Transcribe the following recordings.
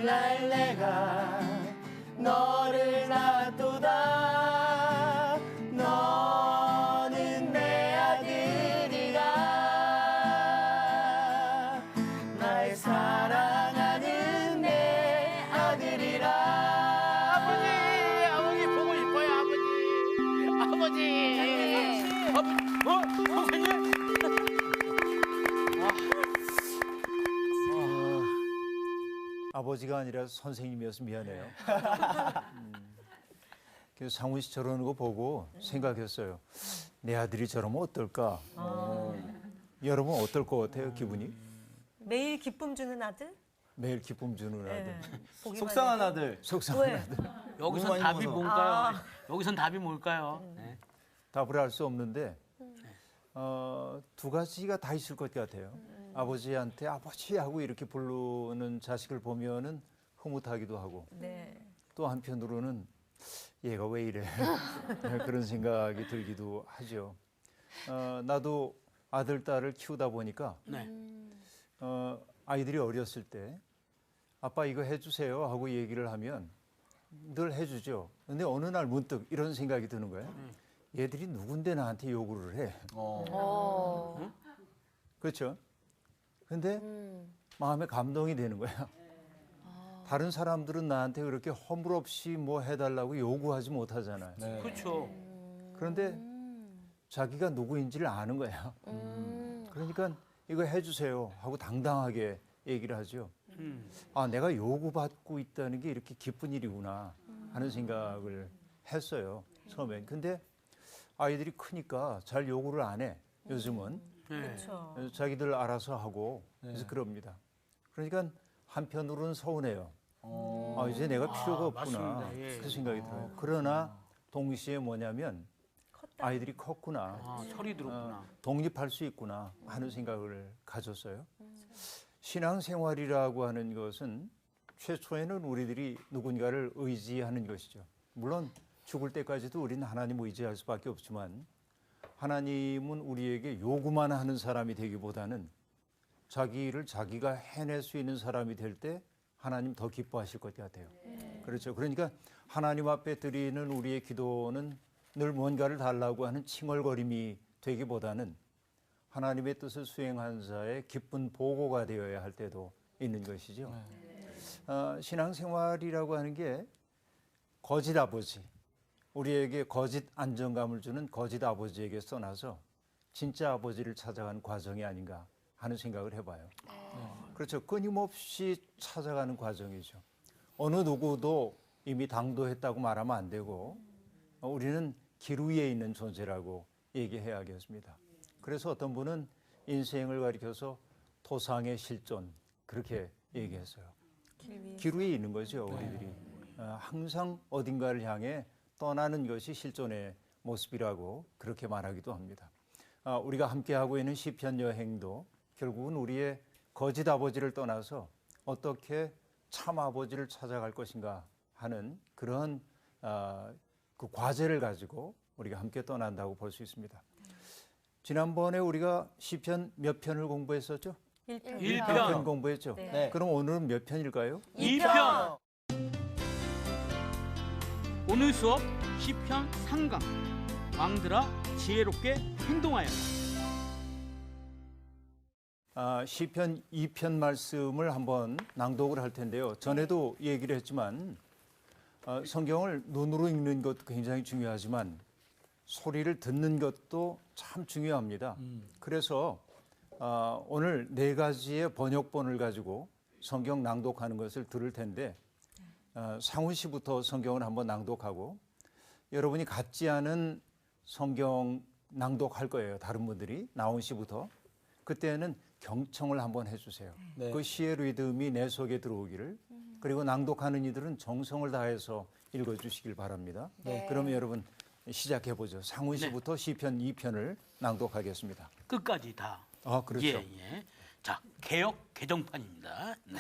오늘날 내가 너를 놔두다 너는 내 아들이라 나의 사랑하는 내 아들이라. 아버지 보고 싶어요. 아버지. 선생님. 아버지가 아니라 선생님이어서 미안해요. 그래서 상훈 씨 저러는 거 보고 생각했어요. 내 아들이 저러면 어떨까? 여러분 어떨 것 같아요, 기분이? 매일 기쁨 주는 아들? 매일 기쁨 주는 아들. 네. 보기만 속상한 해도. 아들. 속상한 왜? 아들. 여기선 너무 많이 답이 먹어서. 뭘까요? 여기선 답이 뭘까요? 네. 답을 할 수 없는데 두 가지가 다 있을 것 같아요. 아버지한테 아버지 하고 이렇게 부르는 자식을 보면은 흐뭇하기도 하고 네. 또 한편으로는 얘가 왜 이래 그런 생각이 들기도 하죠. 나도 아들 딸을 키우다 보니까 네. 아이들이 어렸을 때 아빠 이거 해주세요 하고 얘기를 하면 늘 해주죠. 근데 어느 날 문득 이런 생각이 드는 거예요. 얘들이 누군데 나한테 요구를 해. 그렇죠? 근데 마음에 감동이 되는 거야. 다른 사람들은 나한테 그렇게 허물없이 뭐 해달라고 요구하지 못하잖아요. 네. 그렇죠. 그런데 자기가 누구인지를 아는 거야. 그러니까 이거 해주세요 하고 당당하게 얘기를 하죠. 아, 내가 요구받고 있다는 게 이렇게 기쁜 일이구나 하는 생각을 했어요, 처음엔. 근데 아이들이 크니까 잘 요구를 안 해, 요즘은. 네. 그렇죠. 그래서 자기들 알아서 하고 그래서 그럽니다. 그러니까 한편으로는 서운해요. 아, 이제 내가 필요가 없구나. 맞습니다. 예. 그 생각이 들어요. 그러나 동시에 뭐냐면 컸다. 아이들이 컸구나. 철이 들었구나. 독립할 수 있구나 하는 생각을 가졌어요. 신앙생활이라고 하는 것은 최초에는 우리들이 누군가를 의지하는 것이죠. 물론 죽을 때까지도 우리는 하나님을 의지할 수밖에 없지만 하나님은 우리에게 요구만 하는 사람이 되기보다는 자기를 자기가 해낼 수 있는 사람이 될 때 하나님 더 기뻐하실 것 같아요. 그렇죠. 그러니까 하나님 앞에 드리는 우리의 기도는 늘 뭔가를 달라고 하는 칭얼거림이 되기보다는 하나님의 뜻을 수행한 자의 기쁜 보고가 되어야 할 때도 있는 것이죠. 신앙생활이라고 하는 게 거짓 아버지, 우리에게 거짓 안정감을 주는 거짓 아버지에게 떠나서 진짜 아버지를 찾아가는 과정이 아닌가 하는 생각을 해봐요. 그렇죠. 끊임없이 찾아가는 과정이죠. 어느 누구도 이미 당도했다고 말하면 안 되고 우리는 길 위에 있는 존재라고 얘기해야겠습니다. 그래서 어떤 분은 인생을 가리켜서 토상의 실존 그렇게 얘기했어요. 길 위에 있는 거죠, 우리들이. 항상 어딘가를 향해 떠나는 것이 실존의 모습이라고 그렇게 말하기도 합니다. 우리가 함께하고 있는 시편 여행도 결국은 우리의 거짓 아버지를 떠나서 어떻게 참 아버지를 찾아갈 것인가 하는 그런 그 과제를 가지고 우리가 함께 떠난다고 볼 수 있습니다. 지난번에 우리가 시편 몇 편을 공부했었죠? 1편. 1편 공부했죠? 네. 그럼 오늘은 몇 편일까요? 2편. 오늘 수업 시편 3강. 왕들아 지혜롭게 행동하여라. 시편 2편 말씀을 한번 낭독을 할 텐데요. 전에도 얘기를 했지만 성경을 눈으로 읽는 것도 굉장히 중요하지만 소리를 듣는 것도 참 중요합니다. 그래서 오늘 4가지의 번역본을 가지고 성경 낭독하는 것을 들을 텐데 상훈 씨부터 성경을 한번 낭독하고 여러분이 같지 않은 성경 낭독할 거예요. 다른 분들이. 나훈 씨부터. 그때는 경청을 한번 해주세요. 네. 그 시의 리듬이 내 속에 들어오기를 그리고 낭독하는 이들은 정성을 다해서 읽어주시길 바랍니다. 그러면 여러분 시작해보죠. 상훈 씨부터 시편 2편을 낭독하겠습니다. 끝까지 다. 아, 그렇죠. 예. 자, 개역 개정판입니다. 네.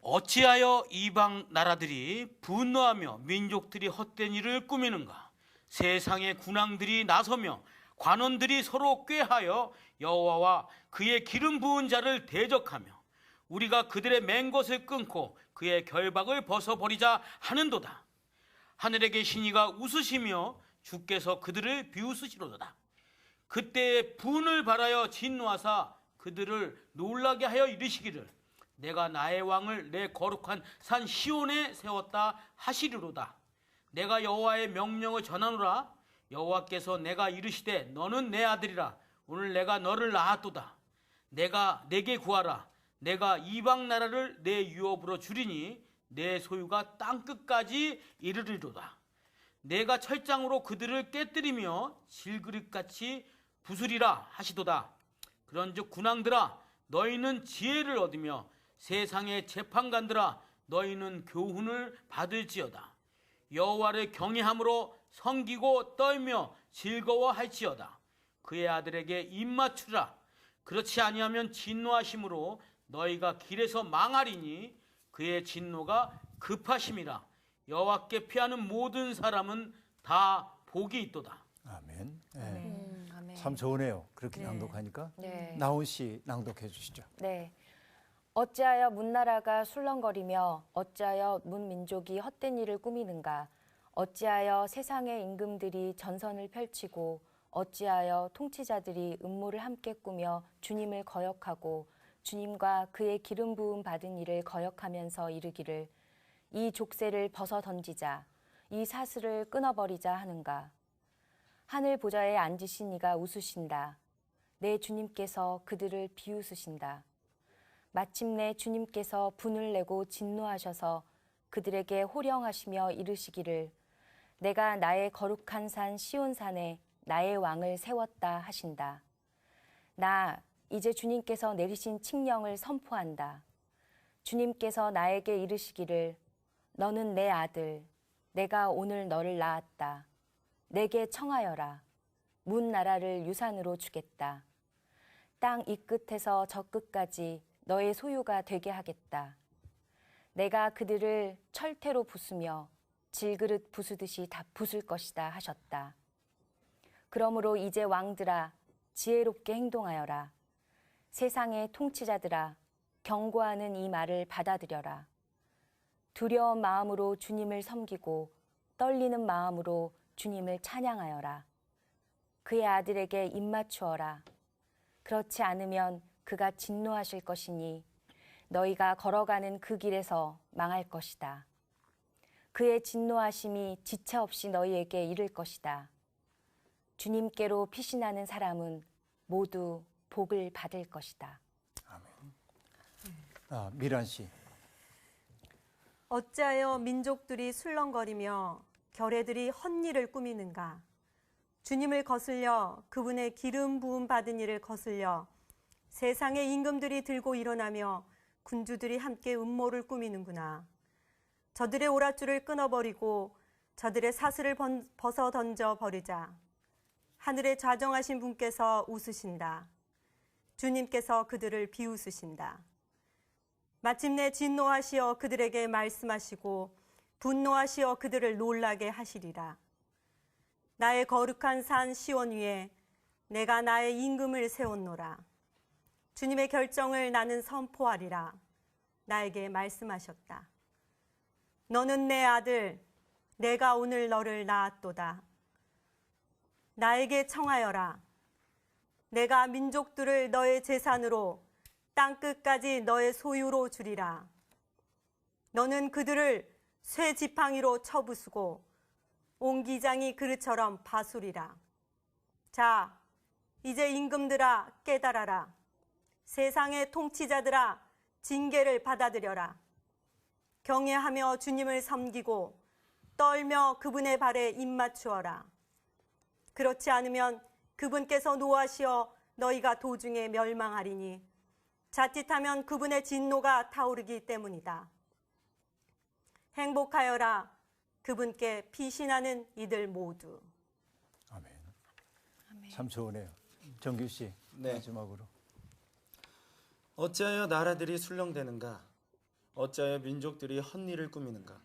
어찌하여 이방 나라들이 분노하며 민족들이 헛된 일을 꾸미는가? 세상의 군왕들이 나서며 관원들이 서로 꾀하여 여호와와 그의 기름 부은 자를 대적하며 우리가 그들의 맨 것을 끊고 그의 결박을 벗어버리자 하는도다. 하늘에 계신 이가 웃으시며 주께서 그들을 비웃으시로다. 그때에 분을 발하여 진노하사 그들을 놀라게 하여 이르시기를 내가 나의 왕을 내 거룩한 산 시온에 세웠다 하시리로다. 내가 여호와의 명령을 전하노라. 여호와께서 내가 이르시되 너는 내 아들이라. 오늘 내가 너를 낳았도다. 내가 내게 구하라. 내가 이방 나라를 내 유업으로 주리니 내 소유가 땅끝까지 이르리로다. 내가 철장으로 그들을 깨뜨리며 질그릇같이 부수리라 하시도다. 그런즉 군왕들아 너희는 지혜를 얻으며 세상의 재판관들아 너희는 교훈을 받을지어다. 여호와를 경외함으로 섬기고 떨며 즐거워할지어다. 그의 아들에게 입맞추라. 그렇지 아니하면 진노하심으로 너희가 길에서 망하리니 그의 진노가 급하심이라. 여호와께 피하는 모든 사람은 다 복이 있도다. 아멘. 예. 아멘. 참 좋으네요. 그렇게 네. 낭독하니까. 네. 나훈 씨 낭독해 주시죠. 네. 어찌하여 문나라가 술렁거리며 어찌하여 문민족이 헛된 일을 꾸미는가. 어찌하여 세상의 임금들이 전선을 펼치고 어찌하여 통치자들이 음모를 함께 꾸며 주님을 거역하고 주님과 그의 기름 부음 받은 이를 거역하면서 이르기를 이 족쇄를 벗어 던지자 이 사슬을 끊어버리자 하는가. 하늘 보좌에 앉으신 이가 웃으신다. 내 주님께서 그들을 비웃으신다. 마침내 주님께서 분을 내고 진노하셔서 그들에게 호령하시며 이르시기를 내가 나의 거룩한 산 시온산에 나의 왕을 세웠다 하신다. 나 이제 주님께서 내리신 칙령을 선포한다. 주님께서 나에게 이르시기를 너는 내 아들, 내가 오늘 너를 낳았다. 내게 청하여라. 문 나라를 유산으로 주겠다. 땅 이 끝에서 저 끝까지 너의 소유가 되게 하겠다. 내가 그들을 철퇴로 부수며 질그릇 부수듯이 다 부술 것이다 하셨다. 그러므로 이제 왕들아 지혜롭게 행동하여라. 세상의 통치자들아 경고하는 이 말을 받아들여라. 두려운 마음으로 주님을 섬기고 떨리는 마음으로 주님을 찬양하여라. 그의 아들에게 입맞추어라. 그렇지 않으면 그가 진노하실 것이니 너희가 걸어가는 그 길에서 망할 것이다. 그의 진노하심이 지체 없이 너희에게 이를 것이다. 주님께로 피신하는 사람은 모두 복을 받을 것이다. 미란 씨. 어찌하여 민족들이 술렁거리며 결애들이 헛일을 꾸미는가. 주님을 거슬려 그분의 기름 부음 받은 이를 거슬려 세상의 임금들이 들고 일어나며 군주들이 함께 음모를 꾸미는구나. 저들의 오랏줄을 끊어버리고 저들의 사슬을 벗어 던져 버리자. 하늘에 좌정하신 분께서 웃으신다. 주님께서 그들을 비웃으신다. 마침내 진노하시어 그들에게 말씀하시고 분노하시어 그들을 놀라게 하시리라. 나의 거룩한 산 시온 위에 내가 나의 임금을 세웠노라. 주님의 결정을 나는 선포하리라. 나에게 말씀하셨다. 너는 내 아들, 내가 오늘 너를 낳았도다. 나에게 청하여라. 내가 민족들을 너의 재산으로 땅끝까지 너의 소유로 주리라. 너는 그들을 쇠 지팡이로 쳐부수고 옹기장이 그릇처럼 바수리라. 자, 이제 임금들아 깨달아라. 세상의 통치자들아 징계를 받아들여라. 경외하며 주님을 섬기고 떨며 그분의 발에 입맞추어라. 그렇지 않으면 그분께서 노하시어 너희가 도중에 멸망하리니 자칫하면 그분의 진노가 타오르기 때문이다. 행복하여라. 그분께 피신하는 이들 모두. 아멘. 참 좋으네요. 정규 씨 네. 마지막으로. 어찌하여 나라들이 술렁대는가? 어찌하여 민족들이 헛일을 꾸미는가?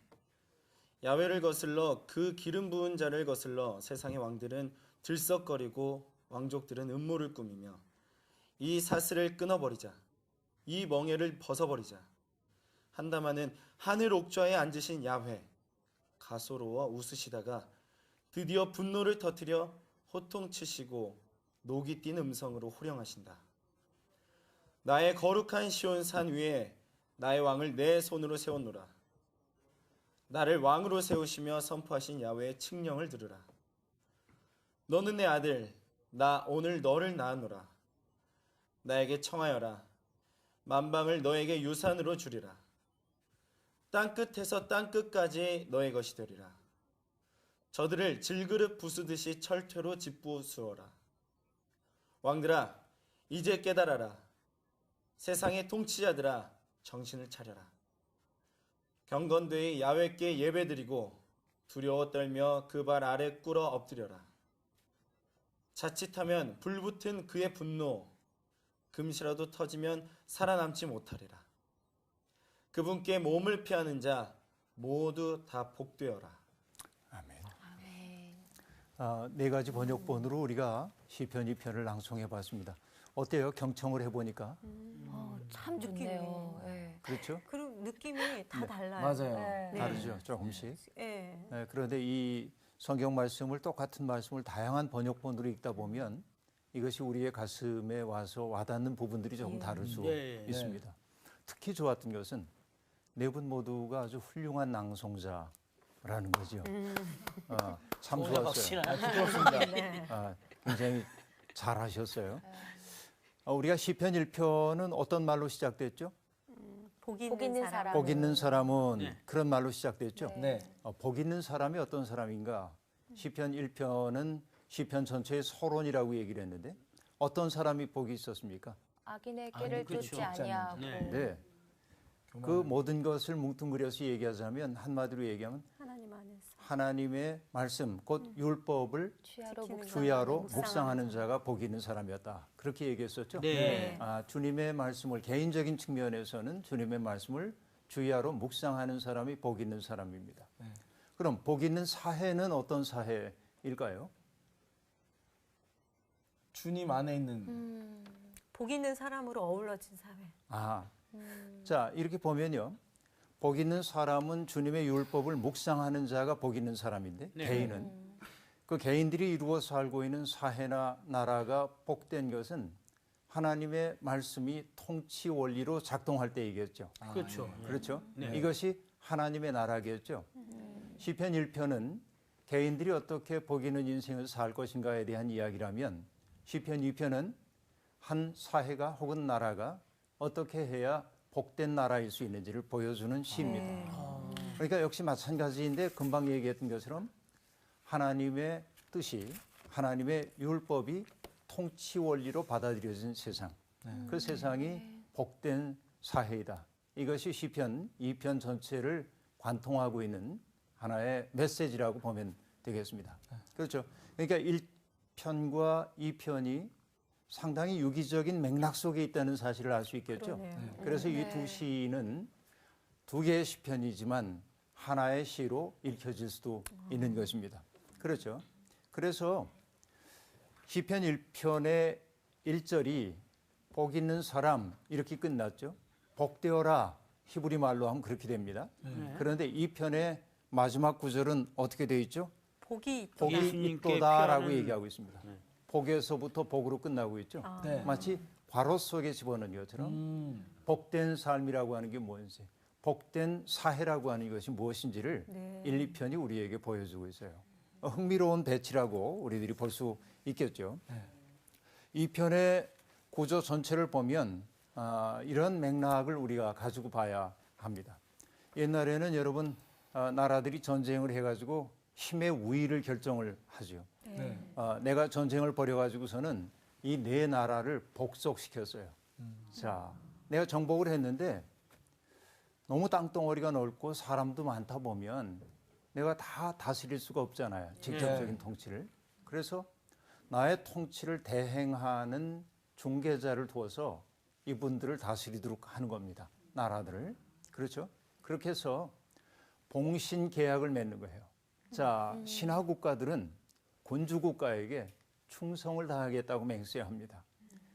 야훼를 거슬러 그 기름 부은 자를 거슬러 세상의 왕들은 들썩거리고 왕족들은 음모를 꾸미며 이 사슬을 끊어버리자 이 멍에를 벗어버리자. 한다마는 하늘 옥좌에 앉으신 야훼 가소로워 웃으시다가 드디어 분노를 터뜨려 호통치시고 녹이 띤 음성으로 호령하신다. 나의 거룩한 시온 산 위에 나의 왕을 내 손으로 세웠노라. 나를 왕으로 세우시며 선포하신 야훼의 칙령을 들으라. 너는 내 아들, 나 오늘 너를 낳았노라. 나에게 청하여라. 만방을 너에게 유산으로 주리라. 땅 끝에서 땅 끝까지 너의 것이 되리라. 저들을 질그릇 부수듯이 철퇴로 짓부수어라. 왕들아, 이제 깨달아라. 세상의 통치자들아, 정신을 차려라. 경건되이 야훼께 예배드리고 두려워 떨며 그 발 아래 꿇어 엎드려라. 자칫하면 불붙은 그의 분노, 금시라도 터지면 살아남지 못하리라. 그분께 몸을 피하는 자 모두 다 복되어라. 아멘. 네 가지 번역본으로 우리가 시편 2편을 낭송해 봤습니다. 어때요? 경청을 해보니까. 참 좋네요. 예. 그렇죠? 그리고 느낌이 다 달라요. 맞아요. 네. 다르죠, 조금씩. 예. 네, 그런데 이 성경 말씀을 똑같은 말씀을 다양한 번역본으로 읽다 보면 이것이 우리의 가슴에 와서 와닿는 부분들이 조금 다를 수 네. 있습니다. 특히 좋았던 것은 네 분 모두가 아주 훌륭한 낭송자라는 거죠. 참 박수 좋았어요. 치나요? 아, 굉장히 잘하셨어요. 우리가 시편 1편은 어떤 말로 시작됐죠? 복 복 있는 사람. 복 있는 사람은 네. 그런 말로 시작됐죠. 네. 복 있는 사람이 어떤 사람인가? 시편 1편은 시편 전체의 서론이라고 얘기를 했는데 어떤 사람이 복이 있었습니까? 악인의 깨를 그렇죠. 쫓지 아니하고 네. 네. 그 모든 것을 뭉뚱그려서 얘기하자면 한마디로 얘기하면 하나님 안에서 하나님의 말씀, 곧 율법을 주야로 지키는 주야로 묵상하는 묵상하는 자가 복이 있는 사람이었다. 그렇게 얘기했었죠. 네. 주님의 말씀을 개인적인 측면에서는 주님의 말씀을 주야로 묵상하는 사람이 복 있는 사람입니다. 그럼 복 있는 사회는 어떤 사회일까요? 주님 안에 있는 복 있는 사람으로 어우러진 사회. 자, 이렇게 보면요. 복 있는 사람은 주님의 율법을 묵상하는 자가 복 있는 사람인데 네. 개인은 그 개인들이 이루어 살고 있는 사회나 나라가 복된 것은 하나님의 말씀이 통치 원리로 작동할 때이겠죠. 그렇죠. 그렇죠? 네. 이것이 하나님의 나라겠죠. 시편 1편은 개인들이 어떻게 복 있는 인생을 살 것인가에 대한 이야기라면 시편 2편은 한 사회가 혹은 나라가 어떻게 해야 복된 나라일 수 있는지를 보여주는 시입니다. 그러니까 역시 마찬가지인데 금방 얘기했던 것처럼 하나님의 뜻이 하나님의 율법이 통치 원리로 받아들여진 세상. 그 세상이 복된 사회이다. 이것이 시편 2편 전체를 관통하고 있는 하나의 메시지라고 보면 되겠습니다. 그렇죠. 그러니까 1편과 2편이 상당히 유기적인 맥락 속에 있다는 사실을 알 수 있겠죠. 그러네요. 그래서 이 두 시는 두 개의 시편이지만 하나의 시로 읽혀질 수도 있는 것입니다. 그렇죠. 그래서 시편 1편의 1절이 복 있는 사람 이렇게 끝났죠. 복되어라 히브리 말로 하면 그렇게 됩니다. 그런데 2편의 마지막 구절은 어떻게 되어 있죠? 복이 있다. 복이 예수님께 있도다라고 피하는- 얘기하고 있습니다. 복에서부터 복으로 끝나고 있죠. 네. 마치 괄호 속에 집어넣은 것처럼 복된 삶이라고 하는 게 뭔지, 복된 사회라고 하는 것이 무엇인지를 네. 1, 2편이 우리에게 보여주고 있어요. 흥미로운 배치라고 우리들이 볼 수 있겠죠. 2편의 구조 전체를 보면 이런 맥락을 우리가 가지고 봐야 합니다. 옛날에는 여러분 나라들이 전쟁을 해가지고 힘의 우위를 결정을 하죠. 네. 내가 전쟁을 벌여가지고서는 이 네 나라를 복속시켰어요. 자, 내가 정복을 했는데 너무 땅덩어리가 넓고 사람도 많다 보면 내가 다 다스릴 수가 없잖아요. 직접적인 통치를. 그래서 나의 통치를 대행하는 중개자를 두어서 이분들을 다스리도록 하는 겁니다. 나라들을. 그렇죠? 그렇게 해서 봉신 계약을 맺는 거예요. 자, 신화 국가들은 군주 국가에게 충성을 다하겠다고 맹세합니다.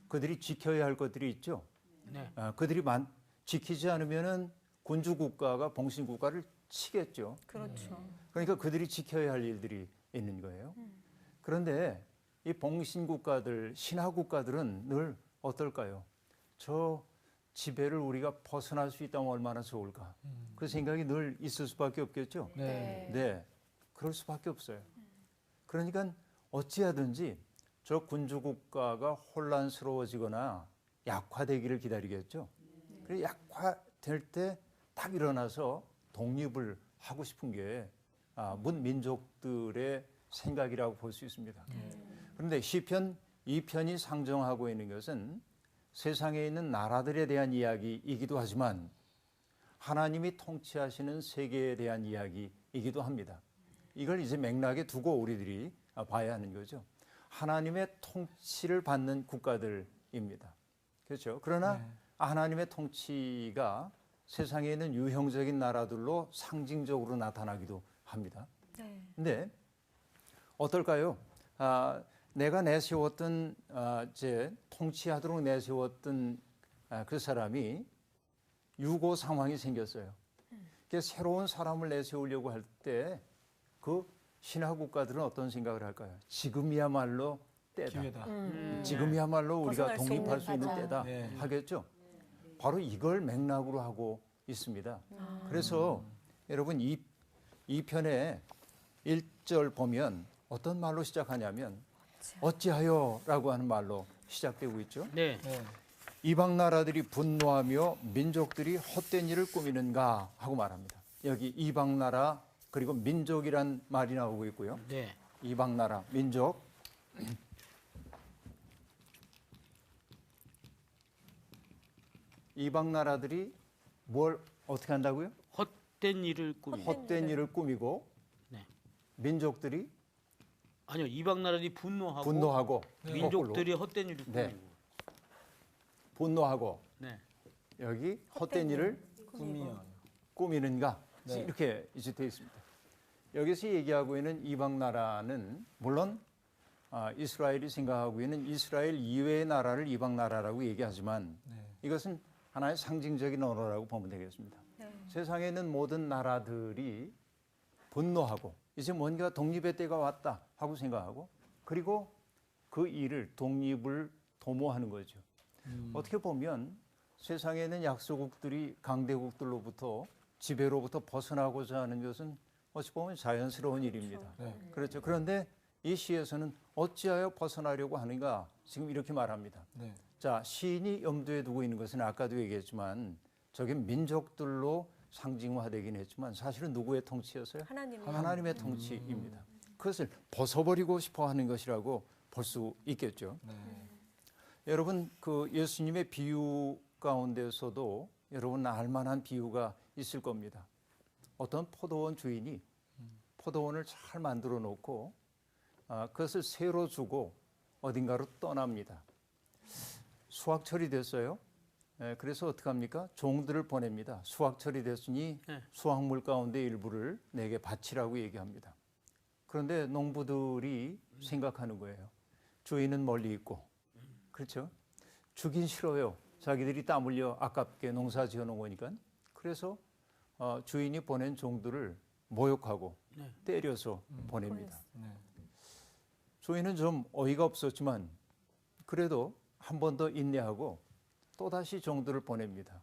그들이 지켜야 할 것들이 있죠. 네. 그들이 지키지 않으면은 군주 국가가 봉신 국가를 치겠죠. 그렇죠. 그러니까 그들이 지켜야 할 일들이 있는 거예요. 그런데 이 봉신 국가들, 신화 국가들은 늘 어떨까요? 저 지배를 우리가 벗어날 수 있다면 얼마나 좋을까? 그 생각이 늘 있을 수밖에 없겠죠. 네. 네, 그럴 수밖에 없어요. 그러니까 어찌하든지 저 군주 국가가 혼란스러워지거나 약화되기를 기다리겠죠. 그리고 약화될 때 딱 일어나서 독립을 하고 싶은 게 문 민족들의 생각이라고 볼 수 있습니다. 그런데 시편 2편이 상정하고 있는 것은 세상에 있는 나라들에 대한 이야기이기도 하지만 하나님이 통치하시는 세계에 대한 이야기이기도 합니다. 이걸 이제 맥락에 두고 우리들이 봐야 하는 거죠. 하나님의 통치를 받는 국가들입니다. 그렇죠. 그러나 하나님의 통치가 세상에 있는 유형적인 나라들로 상징적으로 나타나기도 합니다. 네. 근데 어떨까요? 내가 내세웠던 제 통치하도록 내세웠던 그 사람이 유고 상황이 생겼어요. 새로운 사람을 내세우려고 할 때 그 신화 국가들은 어떤 생각을 할까요? 지금이야말로 때다. 기회다. 지금이야말로 우리가 벗어날 수 독립할 있는 수 있는 맞아. 때다 네. 하겠죠. 바로 이걸 맥락으로 하고 있습니다. 그래서 여러분 이 편의 1절 보면 어떤 말로 시작하냐면 어찌하여라고 하는 말로 시작되고 있죠. 네. 네. 이방 나라들이 분노하며 민족들이 헛된 일을 꾸미는가 하고 말합니다. 여기 이방 나라 그리고 민족이란 말이 나오고 있고요. 네. 이방 나라, 민족. 이방 나라들이 뭘 어떻게 한다고요? 헛된 일을 꾸미. 헛된 일을 꾸미고 네. 민족들이 아니요. 이방 나라들이 분노하고 분노하고 민족들이 헛된 일을 꾸미고. 네. 분노하고 네. 여기 헛된 일을 꿈이요. 꾸미는가 네. 이렇게 이제 되어 있습니다. 여기서 얘기하고 있는 이방 나라는 물론 이스라엘이 생각하고 있는 이스라엘 이외의 나라를 이방 나라라고 얘기하지만 이것은 하나의 상징적인 언어라고 보면 되겠습니다. 네. 세상에 있는 모든 나라들이 분노하고 이제 뭔가 독립의 때가 왔다 하고 생각하고 그리고 그 일을 독립을 도모하는 거죠. 어떻게 보면 세상에 있는 약소국들이 강대국들로부터 지배로부터 벗어나고자 하는 것은 어찌 보면 자연스러운 일입니다. 그렇죠. 그런데 이 시에서는 어찌하여 벗어나려고 하는가 지금 이렇게 말합니다. 네. 자, 시인이 염두에 두고 있는 것은 아까도 얘기했지만 저게 민족들로 상징화되긴 했지만 사실은 누구의 통치였어요? 하나님의 통치입니다. 그것을 벗어버리고 싶어 하는 것이라고 볼 수 있겠죠. 여러분 그 예수님의 비유 가운데서도 여러분 알만한 비유가 있을 겁니다. 어떤 포도원 주인이 포도원을 잘 만들어 놓고 그것을 새로 주고 어딘가로 떠납니다. 수확철이 됐어요. 그래서 어떻게 합니까? 종들을 보냅니다. 수확철이 됐으니 수확물 가운데 일부를 내게 바치라고 얘기합니다. 그런데 농부들이 생각하는 거예요. 주인은 멀리 있고 그렇죠? 주긴 싫어요. 자기들이 땀 흘려 아깝게 농사 지어 놓은 거니까. 그래서 주인이 보낸 종들을 모욕하고 때려서 보냅니다. 주인은 좀 어이가 없었지만 그래도 한 번 더 인내하고 또다시 종들을 보냅니다.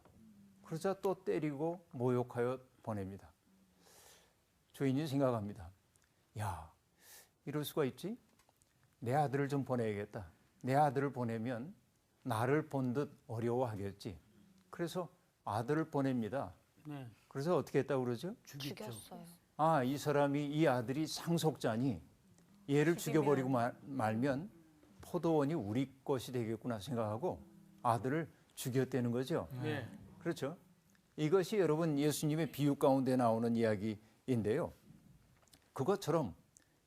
그러자 또 때리고 모욕하여 보냅니다. 주인이 생각합니다. 야, 이럴 수가 있지? 내 아들을 좀 보내야겠다. 내 아들을 보내면 나를 본 듯 어려워하겠지. 그래서 아들을 보냅니다. 네. 그래서 어떻게 했다고 그러죠? 죽였어요. 이 사람이 이 아들이 상속자니 얘를 죽여버리고 말면 포도원이 우리 것이 되겠구나 생각하고 아들을 죽였다는 거죠. 네. 그렇죠. 이것이 여러분 예수님의 비유 가운데 나오는 이야기인데요. 그것처럼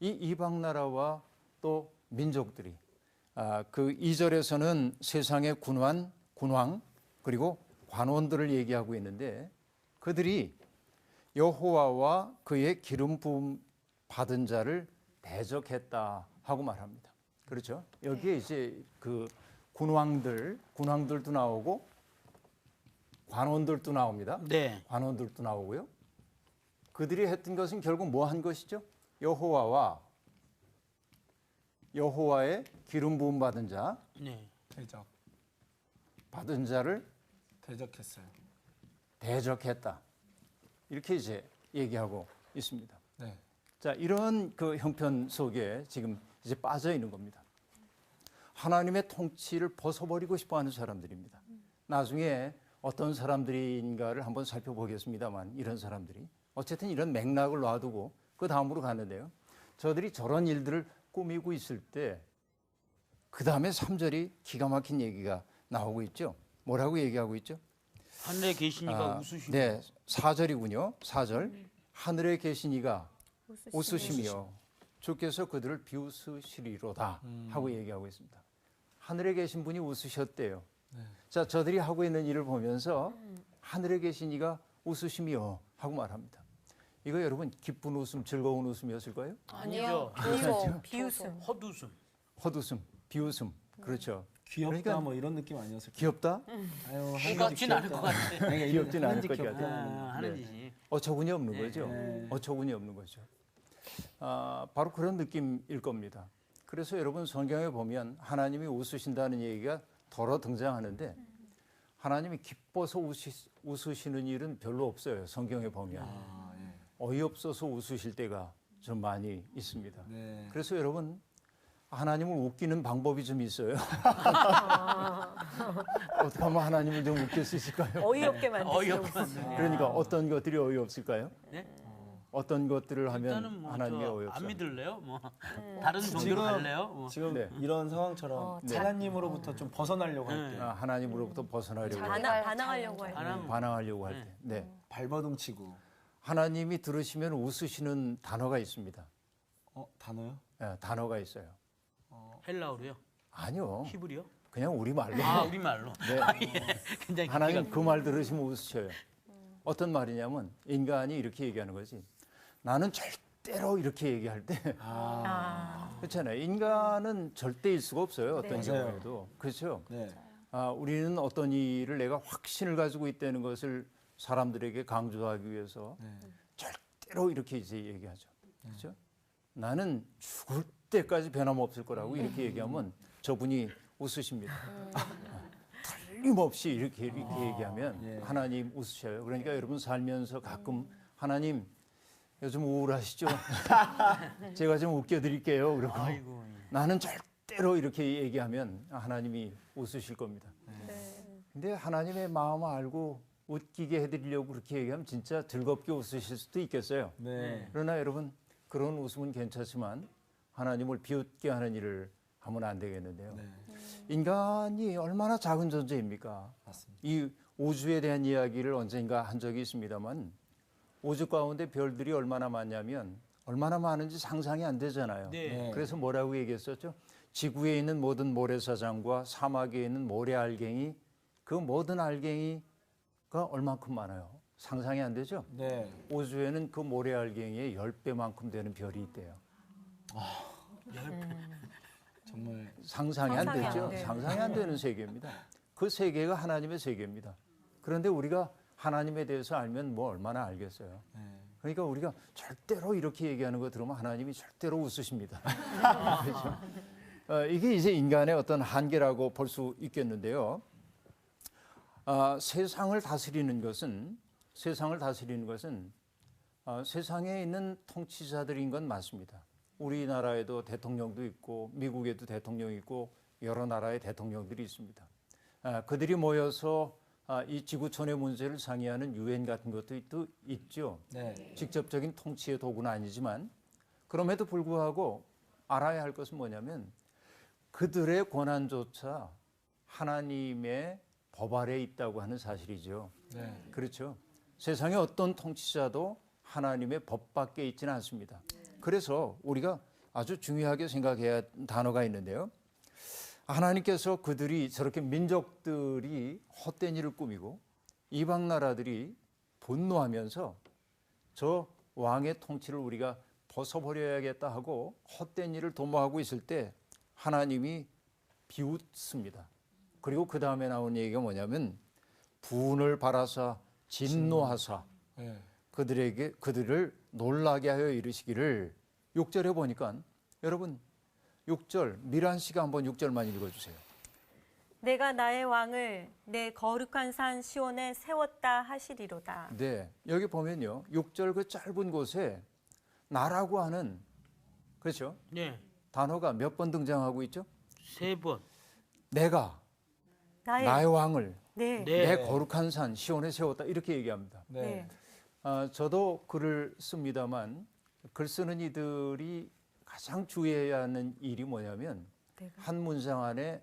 이 이방 나라와 또 민족들이 그 2절에서는 세상의 군왕 그리고 관원들을 얘기하고 있는데 그들이 여호와와 그의 기름 부음 받은 자를 대적했다 하고 말합니다. 그렇죠? 여기에 이제 그 군왕들도 나오고 관원들도 나옵니다. 네. 관원들도 나오고요. 그들이 했던 것은 결국 뭐 한 것이죠? 여호와의 기름 부음 받은 자, 네. 대적. 받은 자를 대적했어요. 대적했다. 이렇게 이제 얘기하고 있습니다. 네. 자, 이런 그 형편 속에 지금 이제 빠져 있는 겁니다. 하나님의 통치를 벗어버리고 싶어 하는 사람들입니다. 나중에 어떤 사람들인가를 한번 살펴보겠습니다만 이런 사람들이 어쨌든 이런 맥락을 놔두고 그 다음으로 가는데요. 저들이 저런 일들을 꾸미고 있을 때 그 다음에 3절이 기가 막힌 얘기가 나오고 있죠. 뭐라고 얘기하고 있죠? 하늘에 계신 이가 웃으시고. 네, 4절이군요. 4절. 하늘에 계신 이가 웃으시며 주께서 그들을 비웃으시리로다 하고 얘기하고 있습니다. 하늘에 계신 분이 웃으셨대요. 자, 저들이 하고 있는 일을 보면서 하늘에 계신 이가 웃으시며 하고 말합니다. 이거 여러분 기쁜 웃음, 즐거운 웃음이었을까요? 아니요. 비웃음. 헛웃음. 헛웃음, 비웃음. 그렇죠. 귀엽다 그러니까 뭐 이런 느낌 아니었을까요? 귀엽다? 아유, 귀엽진 않을 것 같아. 귀엽진 않을 것 귀엽다. 같아요. 하는 네. 짓이. 어처구니 없는 네. 거죠. 네. 어처구니 없는 거죠. 바로 그런 느낌일 겁니다. 그래서 여러분 성경에 보면 하나님이 웃으신다는 얘기가 덜어 등장하는데 하나님이 기뻐서 웃으시는 일은 별로 없어요. 성경에 보면. 아, 예. 어이없어서 웃으실 때가 좀 많이 있습니다. 네. 그래서 여러분 하나님을 웃기는 방법이 좀 있어요. 어떻게 하면 하나님을 좀 웃길 수 있을까요? 어이없게 만드시려고. 어이없어. 그러니까 어떤 것들이 어이없을까요? 네? 어떤 것들을 하면 일단은 뭐 하나님이 안 어이없어요? 믿을래요? 뭐 다른 종교로 지금- 갈래요? 뭐. 지금 네. 이런 상황처럼 네. 하나님으로부터 좀 벗어나려고 할 때 네. 하나님으로부터 벗어나려고 반항하려고 할 때. 반항하려고 할 때. 네. 발버둥 치고 하나님이 들으시면 웃으시는 단어가 있습니다. 단어요? 예, 단어가 있어요. 헬라어로요? 아니요. 히브리요? 그냥 우리말로. 아, 우리말로. 네. 굉장히 하나님 기가- 그 말 들으시면 웃으셔요. 어떤 말이냐면 인간이 이렇게 얘기하는 거지. 나는 절대로 이렇게 얘기할 때 그렇잖아요. 인간은 절대일 수가 없어요. 어떤 네. 맞아요. 경우에도. 그렇죠. 네. 우리는 어떤 일을 내가 확신을 가지고 있다는 것을 사람들에게 강조하기 위해서 네. 절대로 이렇게 이제 얘기하죠. 그렇죠? 나는 죽을 때까지 변함없을 거라고 이렇게 얘기하면 저분이 웃으십니다. 틀림없이 이렇게 얘기하면 예. 하나님 웃으셔요. 그러니까 여러분 살면서 가끔 하나님 요즘 우울하시죠? 제가 좀 웃겨드릴게요. 그러고 아이고. 나는 절대로 이렇게 얘기하면 하나님이 웃으실 겁니다. 근데 하나님의 마음을 알고 웃기게 해드리려고 그렇게 얘기하면 진짜 즐겁게 웃으실 수도 있겠어요. 네. 그러나 여러분 그런 웃음은 괜찮지만 하나님을 비웃게 하는 일을 하면 안 되겠는데요. 네. 인간이 얼마나 작은 존재입니까? 맞습니다. 이 우주에 대한 이야기를 언젠가 한 적이 있습니다만 우주 가운데 별들이 얼마나 많냐면 얼마나 많은지 상상이 안 되잖아요. 네. 그래서 뭐라고 얘기했었죠? 지구에 있는 모든 모래사장과 사막에 있는 모래알갱이 그 모든 알갱이가 얼만큼 많아요? 상상이 안 되죠? 네. 우주에는 그 모래알갱이의 10배만큼 되는 별이 있대요. 정말 상상이 안 상상이 안 되죠. 돼요. 상상이 안 되는 세계입니다. 그 세계가 하나님의 세계입니다. 그런데 우리가 하나님에 대해서 알면 뭐 얼마나 알겠어요. 네. 그러니까 우리가 절대로 이렇게 얘기하는 거 들으면 하나님이 절대로 웃으십니다. 그렇죠? 이게 이제 인간의 어떤 한계라고 볼 수 있겠는데요. 세상을 다스리는 것은 세상에 있는 통치자들인 건 맞습니다. 우리나라에도 대통령도 있고 미국에도 대통령이 있고 여러 나라의 대통령들이 있습니다. 그들이 모여서 이 지구촌의 문제를 상의하는 유엔 같은 것도 있죠. 네. 직접적인 통치의 도구는 아니지만 그럼에도 불구하고 알아야 할 것은 뭐냐면 그들의 권한조차 하나님의 법 아래에 있다고 하는 사실이죠. 네. 그렇죠. 세상의 어떤 통치자도 하나님의 법 밖에 있지는 않습니다. 그래서 우리가 아주 중요하게 생각해야 할 단어가 있는데요. 하나님께서 그들이 저렇게 민족들이 헛된 일을 꾸미고 이방 나라들이 분노하면서 저 왕의 통치를 우리가 벗어버려야겠다 하고 헛된 일을 도모하고 있을 때 하나님이 비웃습니다. 그리고 그 다음에 나온 얘기가 뭐냐면 분을 발하사 진노하사 예. 그들을 놀라게 하여 이르시기를 6절에 보니까 여러분 6절 미란 씨가 한번 6절만 읽어주세요. 내가 나의 왕을 내 거룩한 산 시온에 세웠다 하시리로다. 네, 여기 보면요 6절 그 짧은 곳에 나라고 하는 그렇죠 네. 단어가 몇 번 등장하고 있죠? 3번. 내가 나의 왕을 네. 네. 내 거룩한 산 시온에 세웠다 이렇게 얘기합니다. 네. 저도 글을 씁니다만 글 쓰는 이들이 가장 주의해야 하는 일이 뭐냐면 한 문장 안에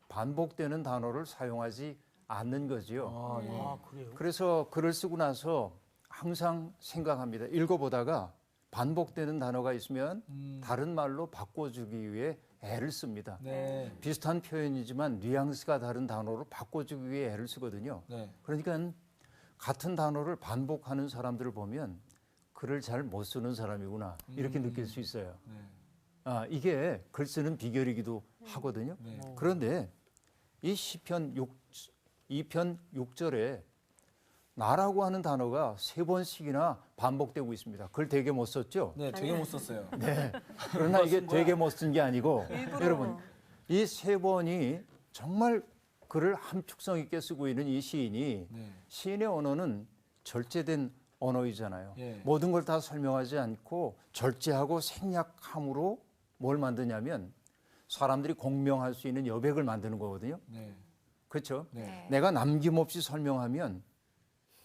반복되는 단어를 사용하지 않는 거지요. 아, 그래요? 그래서 글을 쓰고 나서 항상 생각합니다. 읽어보다가 반복되는 단어가 있으면 다른 말로 바꿔주기 위해 애를 씁니다. 네. 비슷한 표현이지만 뉘앙스가 다른 단어로 바꿔주기 위해 애를 쓰거든요. 네. 그러니까 같은 단어를 반복하는 사람들을 보면 글을 잘 못 쓰는 사람이구나 이렇게 느낄 수 있어요. 네. 이게 글 쓰는 비결이기도 하거든요. 네. 그런데 이 시편 2편 6절에 나라고 하는 단어가 3번씩이나 반복되고 있습니다. 글 되게 못 썼죠? 네, 되게 못 썼어요. 그러나 이게 되게 못 쓴 게 아니고 일부러. 여러분 이 3번이 정말 글을 함축성 있게 쓰고 있는 이 시인이 네. 시인의 언어는 절제된 언어이잖아요. 예. 모든 걸 다 설명하지 않고 절제하고 생략함으로 뭘 만드냐면 사람들이 공명할 수 있는 여백을 만드는 거거든요. 네. 그렇죠? 네. 내가 남김없이 설명하면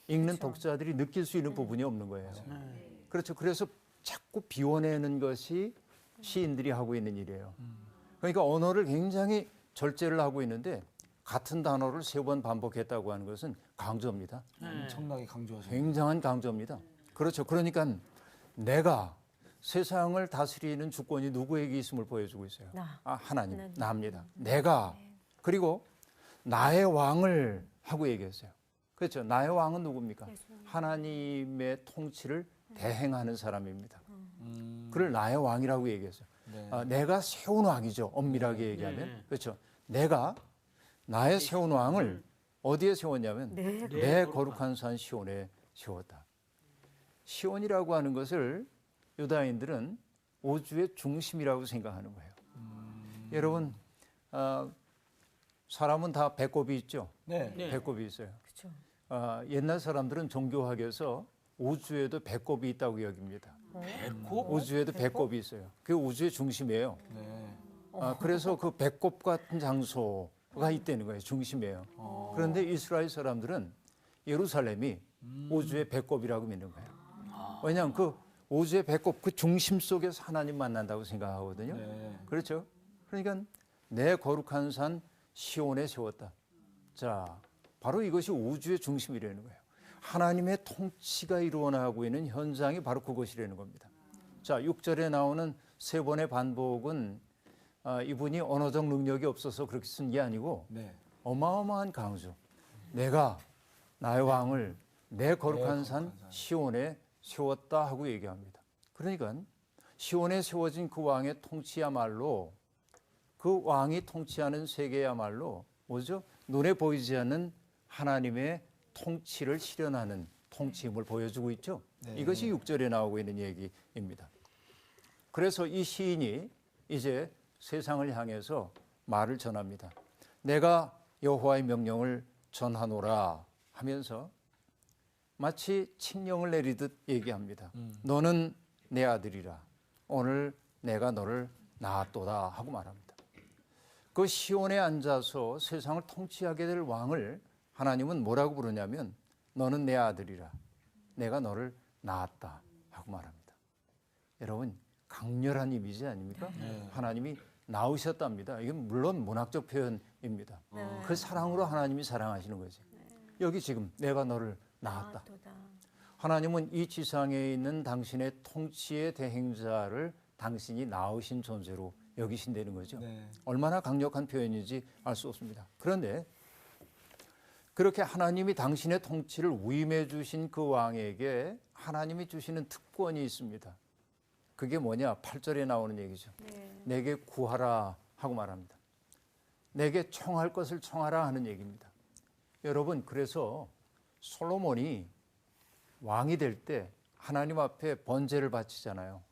읽는 독자들이 느낄 수 있는 부분이 없는 거예요. 그렇죠. 그래서 자꾸 비워내는 것이 시인들이 하고 있는 일이에요. 그러니까 언어를 굉장히 절제를 하고 있는데 같은 단어를 3번 반복했다고 하는 것은 강조입니다. 엄청나게 강조하죠. 굉장한 강조입니다. 그렇죠. 그러니까 내가 세상을 다스리는 주권이 누구에게 있음을 보여주고 있어요. 하나님, 나입니다. 내가 그리고 나의 왕을 하고 얘기했어요. 그렇죠. 나의 왕은 누굽니까? 하나님의 통치를 대행하는 사람입니다. 그를 나의 왕이라고 얘기했어요. 네. 내가 세운 왕이죠. 엄밀하게 얘기하면. 그렇죠. 내가 나의 세운 왕을 어디에 세웠냐면 내 거룩한 산 시온에 세웠다. 시온이라고 하는 것을 유다인들은 우주의 중심이라고 생각하는 거예요. 여러분 사람은 다 배꼽이 있죠. 네. 네. 배꼽이 있어요. 그렇죠. 옛날 사람들은 종교학에서 우주에도 배꼽이 있다고 여깁니다. 배꼽? 우주에도 배꼽이 있어요. 그게 우주의 중심이에요. 네. 그래서 그 배꼽 같은 장소가 있다는 거예요. 중심이에요. 그런데 이스라엘 사람들은 예루살렘이 우주의 배꼽이라고 믿는 거예요. 왜냐하면 그 우주의 배꼽 그 중심 속에서 하나님 만난다고 생각하거든요. 네. 그렇죠? 그러니까 내 거룩한 산 시온에 세웠다. 자, 바로 이것이 우주의 중심이라는 거예요. 하나님의 통치가 이루어나가고 있는 현장이 바로 그것이라는 겁니다. 자, 6절에 나오는 3번의 반복은 이분이 언어적 능력이 없어서 그렇게 쓴 게 아니고 네. 어마어마한 강조. 내가 나의 왕을 내 거룩한 산 거룩한 산. 시온에 세웠다 하고 얘기합니다. 그러니까 시온에 세워진 그 왕의 통치야말로 그 왕이 통치하는 세계야말로 뭐죠? 눈에 보이지 않는 하나님의 통치를 실현하는 통치임을 보여주고 있죠. 네. 이것이 6절에 나오고 있는 얘기입니다. 그래서 이 시인이 이제 세상을 향해서 말을 전합니다. 내가 여호와의 명령을 전하노라 하면서 마치 칙령을 내리듯 얘기합니다. 너는 내 아들이라. 오늘 내가 너를 낳았도다 하고 말합니다. 그 시온에 앉아서 세상을 통치하게 될 왕을 하나님은 뭐라고 부르냐면 너는 내 아들이라. 내가 너를 낳았다 하고 말합니다. 여러분 강렬한 이미지 아닙니까? 하나님이 낳으셨답니다. 이건 물론 문학적 표현입니다. 그 사랑으로 하나님이 사랑하시는 거지. 여기 지금 내가 너를 낳았다. 하나님은 이 지상에 있는 당신의 통치의 대행자를 당신이 낳으신 존재로 여기신다는 거죠. 네. 얼마나 강력한 표현인지 알 수 없습니다. 그런데 그렇게 하나님이 당신의 통치를 위임해 주신 그 왕에게 하나님이 주시는 특권이 있습니다. 그게 뭐냐? 8절에 나오는 얘기죠. 내게 구하라 하고 말합니다. 내게 청할 것을 청하라 하는 얘기입니다. 여러분, 그래서 솔로몬이 왕이 될 때 하나님 앞에 번제를 바치잖아요.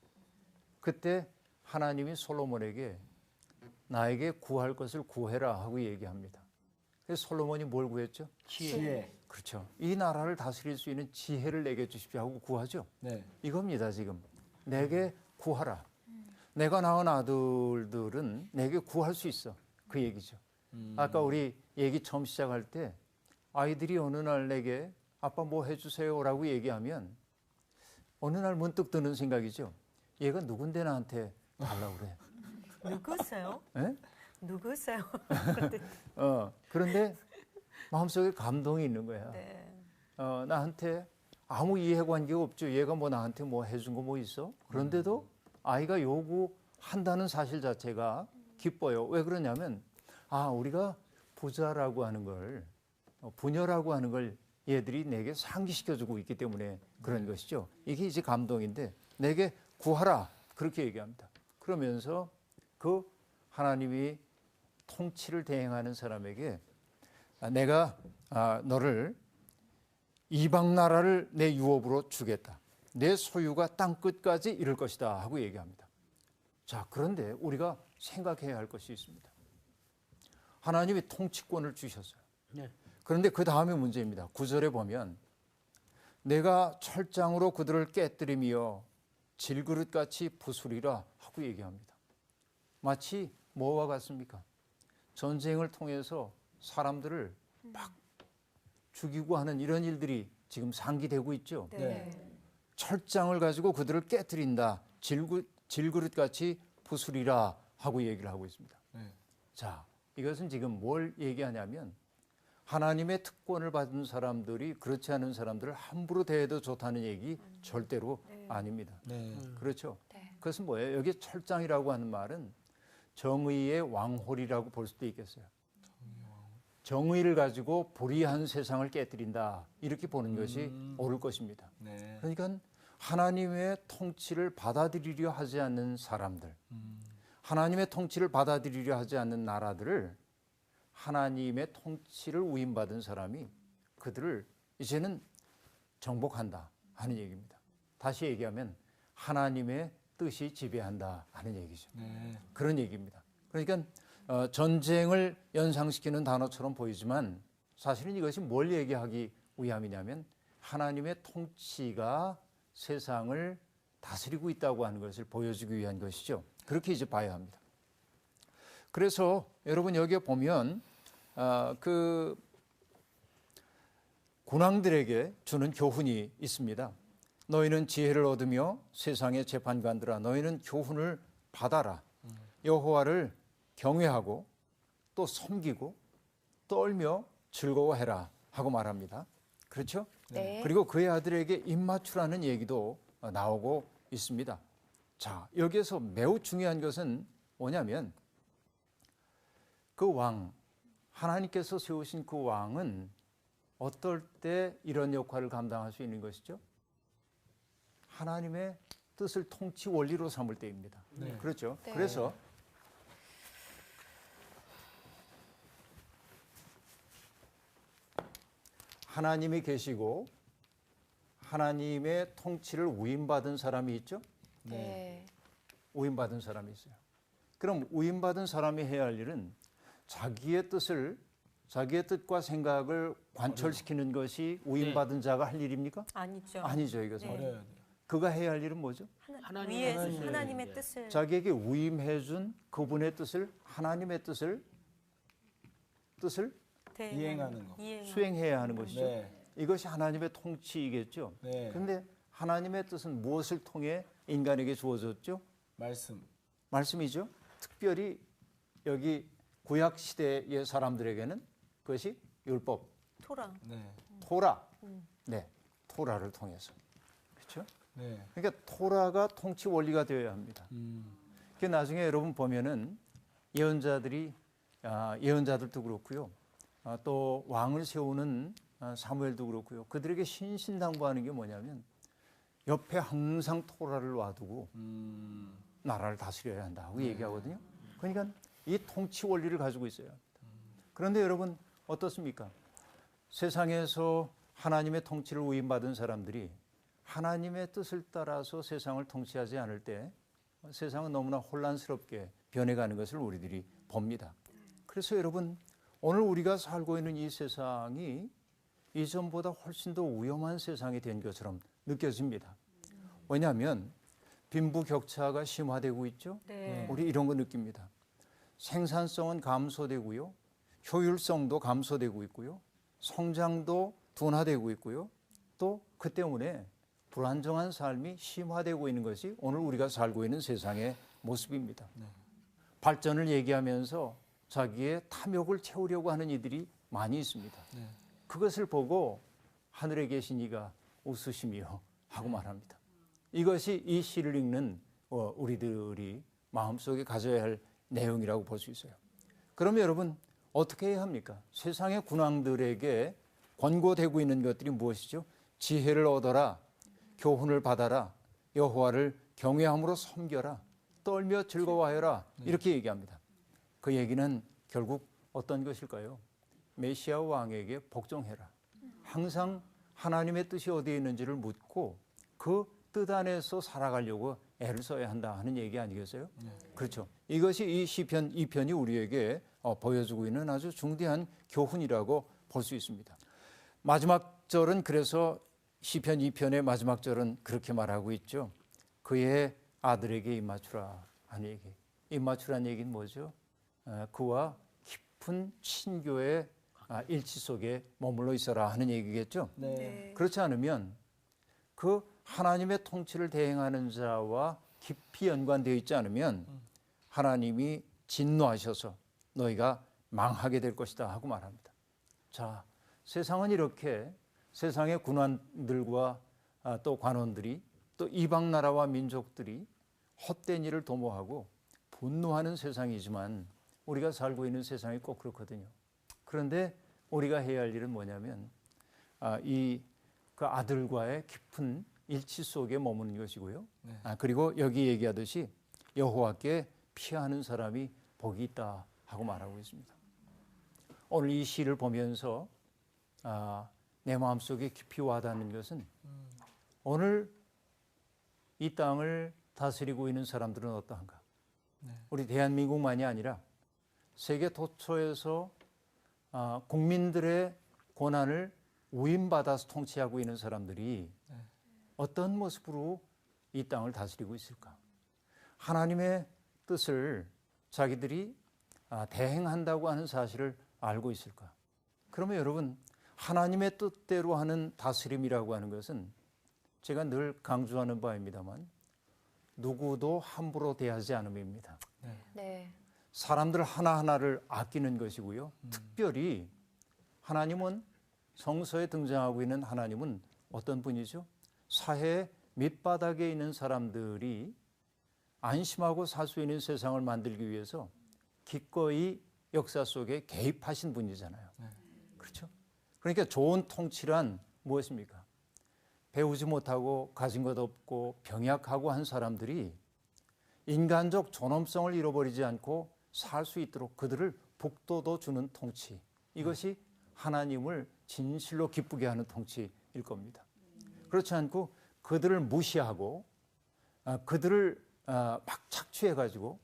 그때 하나님이 솔로몬에게 나에게 구할 것을 구해라 하고 얘기합니다. 그래서 솔로몬이 뭘 구했죠? 지혜. 그렇죠. 이 나라를 다스릴 수 있는 지혜를 내게 주십시오 하고 구하죠. 네. 이겁니다. 지금 내게 구하라. 내가 낳은 아들들은 내게 구할 수 있어. 그 얘기죠. 아까 우리 얘기 처음 시작할 때 아이들이 어느 날 내게 아빠 뭐 해주세요라고 얘기하면 어느 날 문득 드는 생각이죠. 얘가 누군데 나한테 달라고 그래. 누구세요? 예? 누구세요? 그런데 마음속에 감동이 있는 거야. 네. 나한테 아무 이해관계가 없죠. 얘가 뭐 나한테 뭐 해준 거 뭐 있어? 그런데도 아이가 요구한다는 사실 자체가 기뻐요. 왜 그러냐면 우리가 부자라고 하는 걸 부녀라고 하는 걸 얘들이 내게 상기시켜주고 있기 때문에 그런 것이죠. 이게 이제 감동인데 내게 구하라 그렇게 얘기합니다. 그러면서 그 하나님이 통치를 대행하는 사람에게 내가 너를 이방 나라를 내 유업으로 주겠다. 내 소유가 땅 끝까지 이를 것이다 하고 얘기합니다. 자, 그런데 우리가 생각해야 할 것이 있습니다. 하나님이 통치권을 주셨어요. 네. 그런데 그 다음에 문제입니다. 9절에 보면 내가 철장으로 그들을 깨뜨리며 질그릇같이 부수리라 하고 얘기합니다. 마치 뭐와 같습니까? 전쟁을 통해서 사람들을 막 죽이고 하는 이런 일들이 지금 상기되고 있죠. 네. 철장을 가지고 그들을 깨뜨린다. 질그릇같이 부수리라 하고 얘기를 하고 있습니다. 네. 자, 이것은 지금 뭘 얘기하냐면 하나님의 특권을 받은 사람들이 그렇지 않은 사람들을 함부로 대해도 좋다는 얘기 절대로 아닙니다. 네. 그렇죠? 네. 그것은 뭐예요? 여기 철장이라고 하는 말은 정의의 왕홀이라고 볼 수도 있겠어요. 정의를 가지고 불의한 세상을 깨뜨린다. 이렇게 보는 것이 옳을 것입니다. 네. 그러니까 하나님의 통치를 받아들이려 하지 않는 사람들, 하나님의 통치를 받아들이려 하지 않는 나라들을 하나님의 통치를 위임받은 사람이 그들을 이제는 정복한다 하는 얘기입니다. 다시 얘기하면 하나님의 뜻이 지배한다 하는 얘기죠. 네. 그런 얘기입니다. 그러니까 전쟁을 연상시키는 단어처럼 보이지만 사실은 이것이 뭘 얘기하기 위함이냐면 하나님의 통치가 세상을 다스리고 있다고 하는 것을 보여주기 위한 것이죠. 그렇게 이제 봐야 합니다. 그래서 여러분 여기에 보면 그 군왕들에게 주는 교훈이 있습니다. 너희는 지혜를 얻으며 세상의 재판관들아 너희는 교훈을 받아라. 여호와를 경외하고 또 섬기고 떨며 즐거워해라 하고 말합니다. 그렇죠? 네. 그리고 그의 아들에게 입맞추라는 얘기도 나오고 있습니다. 자, 여기에서 매우 중요한 것은 뭐냐면 그 왕, 하나님께서 세우신 그 왕은 어떨 때 이런 역할을 감당할 수 있는 것이죠? 하나님의 뜻을 통치 원리로 삼을 때입니다. 네. 그렇죠? 네. 그래서 하나님이 계시고 하나님의 통치를 위임받은 사람이 있죠? 네. 위임받은 사람이 있어요. 그럼 위임받은 사람이 해야 할 일은 자기의 뜻과 생각을 관철시키는 것이 위임받은 자가 할 일입니까? 아니죠. 아니죠, 이것은. 네. 어려야 돼요. 그가 해야 할 일은 뭐죠? 하나님의 위에 뜻을 하나님의 이제 뜻을 자기에게 위임해준 그분의 뜻을, 하나님의 뜻을 이행하는 거. 수행해야 하는 것이죠. 네. 이것이 하나님의 통치이겠죠. 네. 그런데 하나님의 뜻은 무엇을 통해 인간에게 주어졌죠? 말씀이죠. 특별히 여기 구약 시대의 사람들에게는 그것이 율법, 토라. 네. 토라. 네, 토라를 통해서. 그렇죠? 네. 그러니까 토라가 통치 원리가 되어야 합니다. 그 나중에 여러분 보면은 예언자들도 그렇고요. 또 왕을 세우는 사무엘도 그렇고요. 그들에게 신신당부하는 게 뭐냐면 옆에 항상 토라를 놔두고 나라를 다스려야 한다고 얘기하거든요. 그러니까 이 통치 원리를 가지고 있어야 합니다. 그런데 여러분 어떻습니까? 세상에서 하나님의 통치를 위임받은 사람들이 하나님의 뜻을 따라서 세상을 통치하지 않을 때 세상은 너무나 혼란스럽게 변해가는 것을 우리들이 봅니다. 그래서 여러분, 오늘 우리가 살고 있는 이 세상이 이전보다 훨씬 더 위험한 세상이 된 것처럼 느껴집니다. 왜냐하면 빈부격차가 심화되고 있죠. 네. 우리 이런 거 느낍니다. 생산성은 감소되고요. 효율성도 감소되고 있고요. 성장도 둔화되고 있고요. 또 그 때문에 불안정한 삶이 심화되고 있는 것이 오늘 우리가 살고 있는 세상의 모습입니다. 발전을 얘기하면서 자기의 탐욕을 채우려고 하는 이들이 많이 있습니다. 그것을 보고 하늘에 계신 이가 웃으시며 하고 말합니다. 이것이 이 시를 읽는 우리들이 마음속에 가져야 할 내용이라고 볼 수 있어요. 그러면 여러분 어떻게 해야 합니까? 세상의 군왕들에게 권고되고 있는 것들이 무엇이죠? 지혜를 얻어라, 교훈을 받아라, 여호와를 경외함으로 섬겨라, 떨며 즐거워하여라, 이렇게 얘기합니다. 그 얘기는 결국 어떤 것일까요? 메시아 왕에게 복종해라. 항상 하나님의 뜻이 어디에 있는지를 묻고 그 뜻 안에서 살아가려고 애를 써야 한다 하는 얘기 아니겠어요? 그렇죠. 이것이 이 시편 2편이 우리에게 보여주고 있는 아주 중대한 교훈이라고 볼 수 있습니다. 마지막 절은 그래서 시편 2편의 마지막 절은 그렇게 말하고 있죠. 그의 아들에게 입맞추라 하는 얘기. 입맞추라는 얘기는 뭐죠? 그와 깊은 친교의 일치 속에 머물러 있어라 하는 얘기겠죠. 네. 그렇지 않으면 그 하나님의 통치를 대행하는 자와 깊이 연관되어 있지 않으면 하나님이 진노하셔서 너희가 망하게 될 것이다 하고 말합니다. 자, 세상은 이렇게 세상의 군왕들과 또 관원들이 또 이방 나라와 민족들이 헛된 일을 도모하고 분노하는 세상이지만 우리가 살고 있는 세상이 꼭 그렇거든요. 그런데 우리가 해야 할 일은 뭐냐면 그 아들과의 깊은 일치 속에 머무는 것이고요. 그리고 여기 얘기하듯이 여호와께 피하는 사람이 복이 있다 하고 말하고 있습니다. 오늘 이 시를 보면서 내 마음속에 깊이 와닿는 것은 오늘 이 땅을 다스리고 있는 사람들은 어떠한가? 우리 대한민국만이 아니라 세계 도처에서 국민들의 고난을 위임받아서 통치하고 있는 사람들이 어떤 모습으로 이 땅을 다스리고 있을까? 하나님의 뜻을 자기들이 대행한다고 하는 사실을 알고 있을까? 그러면 여러분, 하나님의 뜻대로 하는 다스림이라고 하는 것은 제가 늘 강조하는 바입니다만 누구도 함부로 대하지 않음입니다. 네. 사람들 하나하나를 아끼는 것이고요. 특별히 하나님은 성서에 등장하고 있는 하나님은 어떤 분이죠? 사회 밑바닥에 있는 사람들이 안심하고 살 수 있는 세상을 만들기 위해서 기꺼이 역사 속에 개입하신 분이잖아요. 그렇죠? 그러니까 좋은 통치란 무엇입니까? 배우지 못하고 가진 것 없고 병약하고 한 사람들이 인간적 존엄성을 잃어버리지 않고 살 수 있도록 그들을 북돋워 주는 통치. 이것이 하나님을 진실로 기쁘게 하는 통치일 겁니다. 그렇지 않고 그들을 무시하고 그들을 막 착취해가지고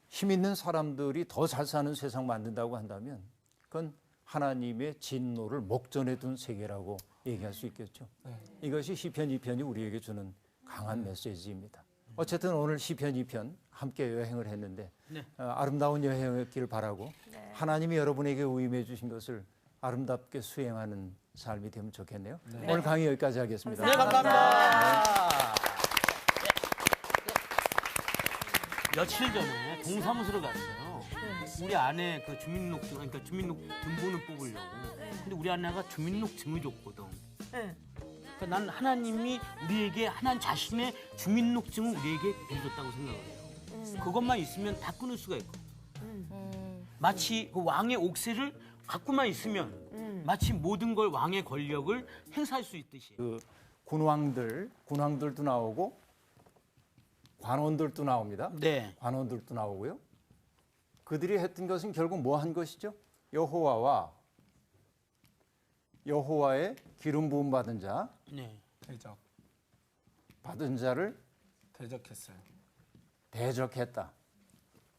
힘 있는 사람들이 더 잘 사는 세상 만든다고 한다면 그건 하나님의 진노를 목전에 둔 세계라고 얘기할 수 있겠죠. 이것이 시편 2편이 우리에게 주는 강한 메시지입니다. 어쨌든 오늘 시편 2편 함께 여행을 했는데 아름다운 여행이었기를 바라고 하나님이 여러분에게 위임해 주신 것을 아름답게 수행하는 삶이 되면 좋겠네요. 오늘 강의 여기까지 하겠습니다. 네, 감사합니다. 며칠 전에 동사무소를 갔어요. 우리 아내 그 주민등록증, 그러니까 주민등본을 뽑으려고. 근데 우리 아내가 주민등록증을 줬거든. 그러니까 난 하나님이 우리에게 하나님 자신의 주민등록증을 우리에게 빌렸다고 생각을 해요. 그것만 있으면 다 끊을 수가 있고. 마치 그 왕의 옥새를 갖고만 있으면 마치 모든 걸 왕의 권력을 행사할 수 있듯이. 그 군왕들도 나오고 관원들도 나옵니다. 네. 관원들도 나오고요. 그들이 했던 것은 결국 뭐 한 것이죠? 여호와와 여호와의 기름 부음 받은 자, 네. 대적. 받은 자를 대적했어요. 대적했다.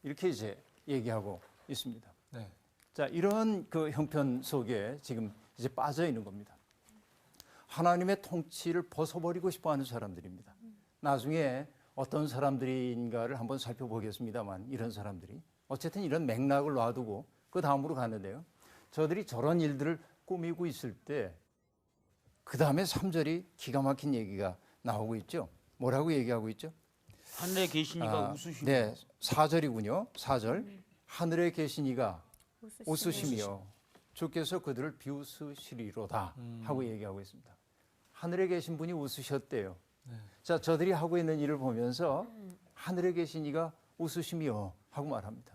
이렇게 이제 얘기하고 있습니다. 네. 자, 이런 그 형편 속에 지금 이제 빠져 있는 겁니다. 하나님의 통치를 벗어버리고 싶어 하는 사람들입니다. 나중에 어떤 사람들인가를 한번 살펴보겠습니다만, 이런 사람들이 어쨌든 이런 맥락을 놔두고 그 다음으로 가는데요. 저들이 저런 일들을 꾸미고 있을 때 그 다음에 3절이 기가 막힌 얘기가 나오고 있죠. 뭐라고 얘기하고 있죠? 하늘에 계시니까 웃으시고. 네, 4절이군요. 4절. 하늘에 계신 이가 웃으심이요. 주께서 그들을 비웃으시리로다 하고 얘기하고 있습니다. 하늘에 계신 분이 웃으셨대요. 자, 저들이 하고 있는 일을 보면서 하늘에 계신 이가 웃으심이요 하고 말합니다.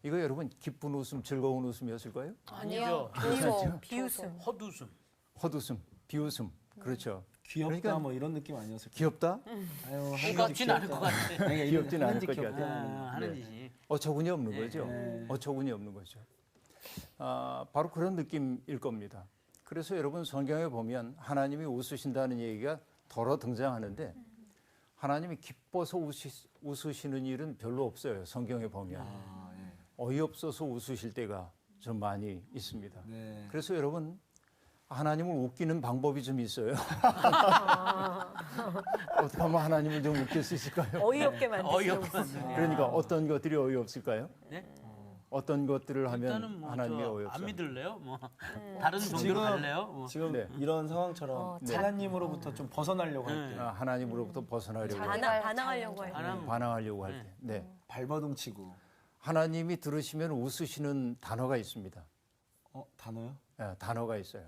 이거 여러분 기쁜 웃음, 즐거운 웃음이었을까요? 아니죠. 비웃음. 비웃음. 헛웃음. 헛웃음, 비웃음. 그렇죠. 귀엽다 그러니까 뭐 이런 느낌 아니었을까요? 귀엽다? 아유, 귀엽진 않을 것 같아. 귀엽진 않을 것 아, 같아요. 하는 네. 짓이. 어처구니 없는 네. 거죠. 네. 어처구니 없는 거죠. 바로 그런 느낌일 겁니다. 그래서 여러분 성경에 보면 하나님이 웃으신다는 얘기가 덜어 등장하는데 하나님이 기뻐서 웃으시는 일은 별로 없어요. 성경에 보면. 아, 예. 어이없어서 웃으실 때가 좀 많이 있습니다. 네. 그래서 여러분 하나님을 웃기는 방법이 좀 있어요. 어떻게 하면 하나님을 좀 웃길 수 있을까요? 어이없게 만드시는 어이없네. 그러니까 어떤 것들이 어이없을까요? 네? 어떤 것들을 하면 일단은 뭐 하나님이 안 어이없어요? 믿을래요? 뭐 다른 종교로 갈래요? 뭐. 지금 네. 이런 상황처럼 네. 하나님으로부터 좀 벗어나려고 할 때 네. 하나님으로부터 벗어나려고 자기가 할 때, 반항하려고 할 때. 반항. 반항하려고 할 때. 네. 발버둥 치고. 하나님이 들으시면 웃으시는 단어가 있습니다. 단어요? 예, 단어가 있어요.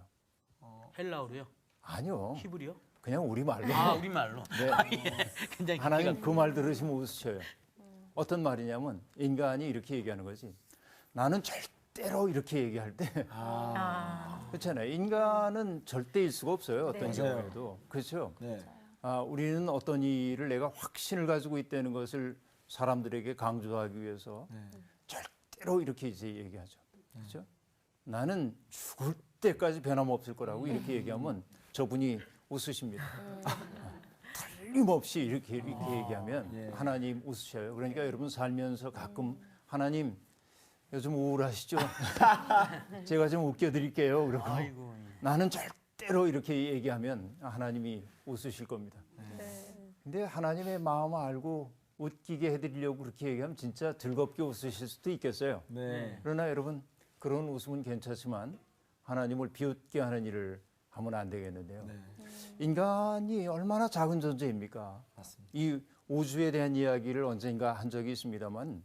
헬라어로요? 아니요. 히브리요? 그냥 우리말로. 아, 우리말로. 네. 굉장히 하나님 그 말 들으시면 웃으셔요. 어떤 말이냐면 인간이 이렇게 얘기하는 거지. 나는 절대로 이렇게 얘기할 때 그렇잖아요. 인간은 절대일 수가 없어요. 어떤 네. 맞아요. 경우에도. 그렇죠. 네. 우리는 어떤 일을 내가 확신을 가지고 있다는 것을 사람들에게 강조하기 위해서 네. 절대로 이렇게 이제 얘기하죠. 그렇죠? 나는 죽을 때까지 변함없을 거라고 이렇게 얘기하면 저분이 웃으십니다. 틀림없이 이렇게 얘기하면 예. 하나님 웃으셔요. 그러니까 여러분 살면서 가끔 하나님 요즘 우울하시죠? 제가 좀 웃겨드릴게요. 그러고 아이고. 나는 절대로 이렇게 얘기하면 하나님이 웃으실 겁니다. 근데 하나님의 마음을 알고 웃기게 해드리려고 그렇게 얘기하면 진짜 즐겁게 웃으실 수도 있겠어요. 네. 그러나 여러분 그런 웃음은 괜찮지만 하나님을 비웃게 하는 일을 하면 안 되겠는데요. 네. 인간이 얼마나 작은 존재입니까? 맞습니다. 이 우주에 대한 이야기를 언젠가 한 적이 있습니다만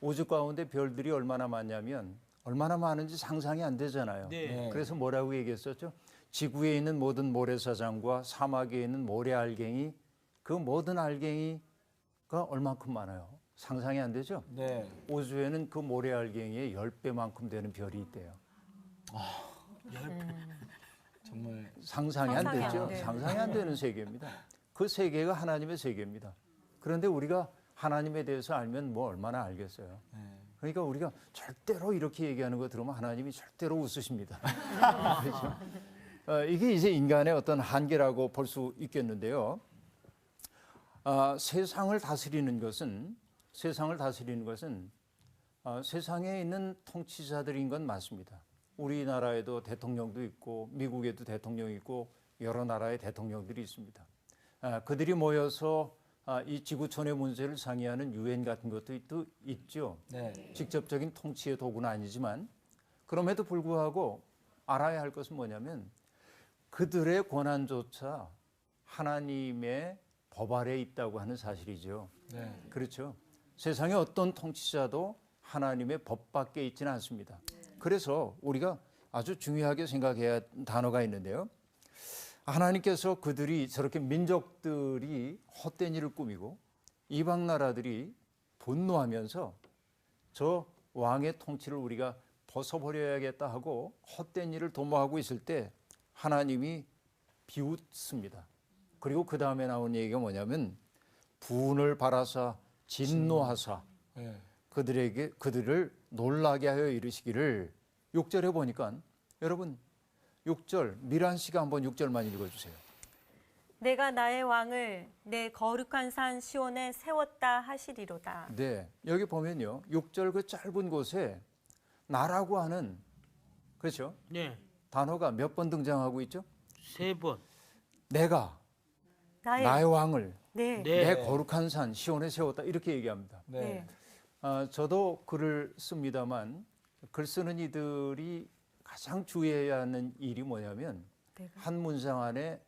우주 가운데 별들이 얼마나 많냐면 얼마나 많은지 상상이 안 되잖아요. 네. 그래서 뭐라고 얘기했었죠? 지구에 있는 모든 모래사장과 사막에 있는 모래알갱이 그 모든 알갱이가 얼만큼 많아요? 상상이 안 되죠? 네. 우주에는 그 모래알갱이의 10배만큼 되는 별이 있대요. 정말 상상이 안 상상이 안 되죠? 돼요. 상상이 안 되는 세계입니다. 그 세계가 하나님의 세계입니다. 그런데 우리가 하나님에 대해서 알면 뭐 얼마나 알겠어요. 네. 그러니까 우리가 절대로 이렇게 얘기하는 거 들으면 하나님이 절대로 웃으십니다. 그렇죠? 이게 이제 인간의 어떤 한계라고 볼 수 있겠는데요. 세상을 다스리는 것은 세상에 있는 통치자들인 건 맞습니다. 우리나라에도 대통령도 있고 미국에도 대통령이 있고 여러 나라의 대통령들이 있습니다. 그들이 모여서 이 지구촌의 문제를 상의하는 유엔 같은 것도 있죠. 네. 직접적인 통치의 도구는 아니지만 그럼에도 불구하고 알아야 할 것은 뭐냐면 그들의 권한조차 하나님의 법 아래에 있다고 하는 사실이죠. 네. 그렇죠. 세상의 어떤 통치자도 하나님의 법 밖에 있지는 않습니다. 그래서 우리가 아주 중요하게 생각해야 할 단어가 있는데요. 하나님께서 그들이 저렇게 민족들이 헛된 일을 꾸미고 이방 나라들이 분노하면서 저 왕의 통치를 우리가 벗어버려야겠다 하고 헛된 일을 도모하고 있을 때 하나님이 비웃습니다. 그리고 그 다음에 나온 얘기가 뭐냐면 분을 바라사 진노하사 네. 그들을 놀라게 하여 이르시기를 6절에 보니까 여러분 6절 미란 씨가 한번 6절만 읽어주세요. 내가 나의 왕을 내 거룩한 산 시온에 세웠다 하시리로다. 네, 여기 보면요. 6절 그 짧은 곳에 나라고 하는 그렇죠? 네. 단어가 몇 번 등장하고 있죠? 3번. 내가 나의 왕을 네. 네. 내 거룩한 산 시온에 세웠다 이렇게 얘기합니다. 네. 저도 글을 씁니다만 글 쓰는 이들이 가장 주의해야 하는 일이 뭐냐면 한 문장 안에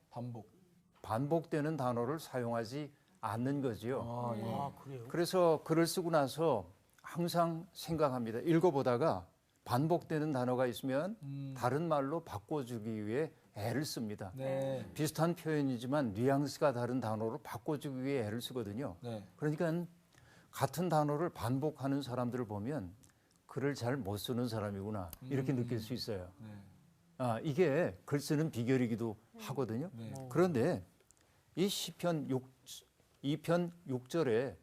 반복되는 단어를 사용하지 않는 거지요. 아, 그래요? 그래서 글을 쓰고 나서 항상 생각합니다. 읽어보다가 반복되는 단어가 있으면 다른 말로 바꿔주기 위해 애를 씁니다. 네. 비슷한 표현이지만 뉘앙스가 다른 단어로 바꿔주기 위해 애를 쓰거든요. 네. 그러니까 같은 단어를 반복하는 사람들을 보면 글을 잘 못 쓰는 사람이구나 이렇게 느낄 수 있어요. 네. 이게 글 쓰는 비결이기도 하거든요. 네. 그런데 이 시편 2편 6절에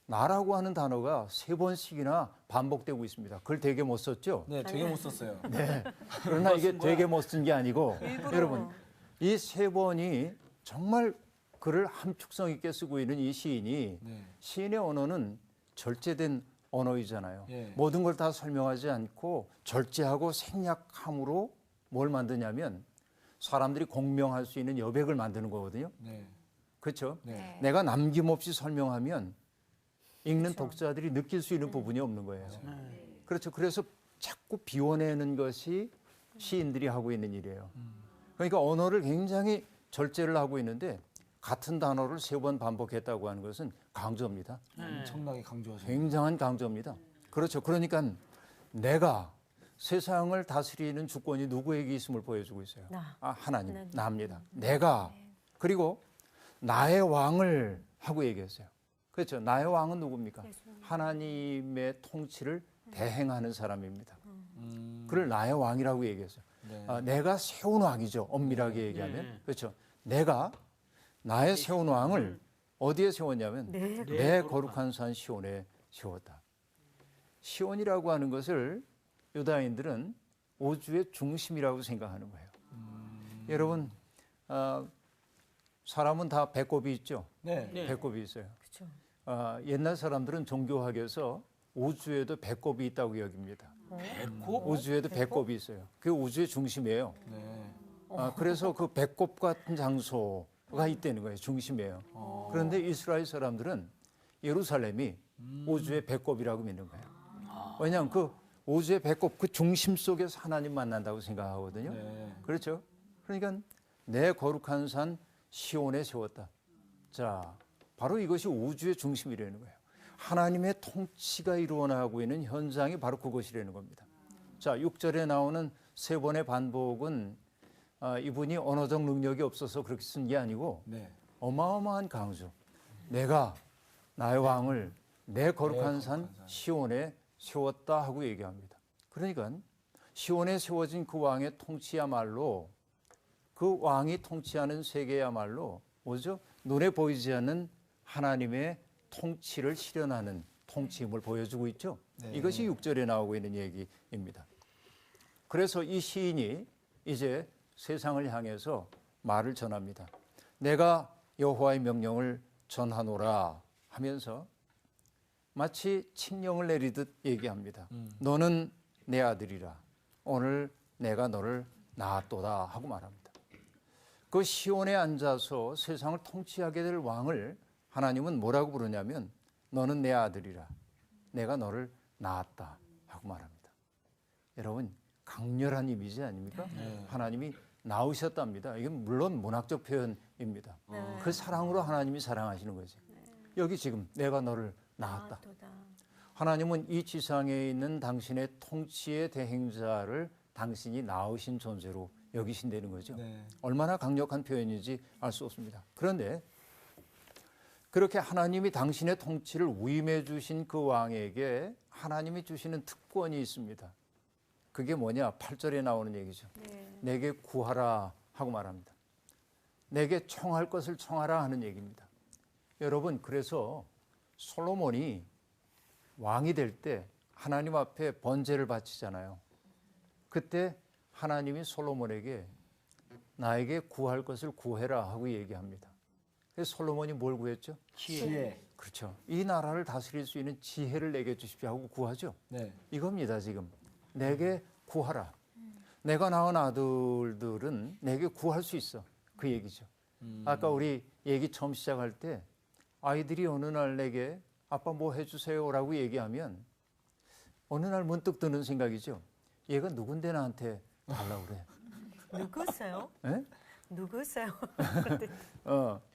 나라고 하는 단어가 3번씩이나 반복되고 있습니다. 글 되게 못 썼죠? 네, 되게 못 썼어요. 그러나 이게 되게 못 쓴 게 아니고 일부러. 여러분 이 3번이 정말 글을 함축성 있게 쓰고 있는 이 시인이 네. 시인의 언어는 절제된 언어이잖아요. 예. 모든 걸 다 설명하지 않고 절제하고 생략함으로 뭘 만드냐면 사람들이 공명할 수 있는 여백을 만드는 거거든요. 네. 그렇죠? 네. 내가 남김없이 설명하면 읽는 독자들이 느낄 수 있는 부분이 없는 거예요. 그렇죠. 그래서 자꾸 비워내는 것이 시인들이 하고 있는 일이에요. 그러니까 언어를 굉장히 절제를 하고 있는데 같은 단어를 3번 반복했다고 하는 것은 강조입니다. 엄청나게 강조하시네요. 굉장한 강조입니다. 그렇죠. 그러니까 내가 세상을 다스리는 주권이 누구에게 있음을 보여주고 있어요. 하나님, 나입니다. 내가 그리고 나의 왕을 하고 얘기했어요. 그렇죠. 나의 왕은 누굽니까? 하나님의 통치를 대행하는 사람입니다. 그를 나의 왕이라고 얘기했어요. 네. 내가 세운 왕이죠. 엄밀하게 얘기하면. 그렇죠. 내가 나의 세운 왕을 어디에 세웠냐면 내 거룩한 산 시온에 세웠다. 시온이라고 하는 것을 유다인들은 우주의 중심이라고 생각하는 거예요. 여러분 사람은 다 배꼽이 있죠. 네. 배꼽이 있어요. 그렇죠. 옛날 사람들은 종교학에서 우주에도 배꼽이 있다고 여깁니다. 배꼽? 우주에도 배꼽이 있어요. 그게 우주의 중심이에요. 네. 그래서 그 배꼽 같은 장소가 있다는 거예요. 중심이에요. 그런데 이스라엘 사람들은 예루살렘이 우주의 배꼽이라고 믿는 거예요. 왜냐하면 그 우주의 배꼽 그 중심 속에서 하나님 만난다고 생각하거든요. 네. 그렇죠? 그러니까 내 거룩한 산 시온에 세웠다. 자, 바로 이것이 우주의 중심이라는 거예요. 하나님의 통치가 이루어나가고 있는 현장이 바로 그것이라는 겁니다. 자, 6절에 나오는 3번의 반복은 이분이 언어적 능력이 없어서 그렇게 쓴 게 아니고 네. 어마어마한 강조. 내가 나의 왕을 내 거룩한 산 시온에 세웠다 하고 얘기합니다. 그러니까 시온에 세워진 그 왕의 통치야말로 그 왕이 통치하는 세계야말로 뭐죠? 눈에 보이지 않는 하나님의 통치를 실현하는 통치임을 보여주고 있죠. 네. 이것이 6절에 나오고 있는 얘기입니다. 그래서 이 시인이 이제 세상을 향해서 말을 전합니다. 내가 여호와의 명령을 전하노라 하면서 마치 칙령을 내리듯 얘기합니다. 너는 내 아들이라. 오늘 내가 너를 낳았도다 하고 말합니다. 그 시온에 앉아서 세상을 통치하게 될 왕을 하나님은 뭐라고 부르냐면 너는 내 아들이라. 내가 너를 낳았다 하고 말합니다. 여러분 강렬한 이미지 아닙니까? 네. 하나님이 낳으셨답니다. 이건 물론 문학적 표현입니다. 그 사랑으로 하나님이 사랑하시는 거지. 여기 지금 내가 너를 낳았다. 하나님은 이 지상에 있는 당신의 통치의 대행자를 당신이 낳으신 존재로 여기신다는 거죠. 네. 얼마나 강력한 표현인지 알 수 없습니다. 그런데 그렇게 하나님이 당신의 통치를 위임해 주신 그 왕에게 하나님이 주시는 특권이 있습니다. 그게 뭐냐? 8절에 나오는 얘기죠. 내게 구하라 하고 말합니다. 내게 청할 것을 청하라 하는 얘기입니다. 여러분 그래서 솔로몬이 왕이 될 때 하나님 앞에 번제를 바치잖아요. 그때 하나님이 솔로몬에게 나에게 구할 것을 구해라 하고 얘기합니다. 그래서 솔로몬이 뭘 구했죠? 지혜. 그렇죠. 이 나라를 다스릴 수 있는 지혜를 내게 주십시오 하고 구하죠. 네. 이겁니다. 지금 내게 구하라. 내가 낳은 아들들은 내게 구할 수 있어. 그 얘기죠. 아까 우리 얘기 처음 시작할 때 아이들이 어느 날 내게 아빠 뭐 해주세요라고 얘기하면 어느 날 문득 드는 생각이죠. 얘가 누군데 나한테 달라고 그래. 누구세요? 예? 누구세요?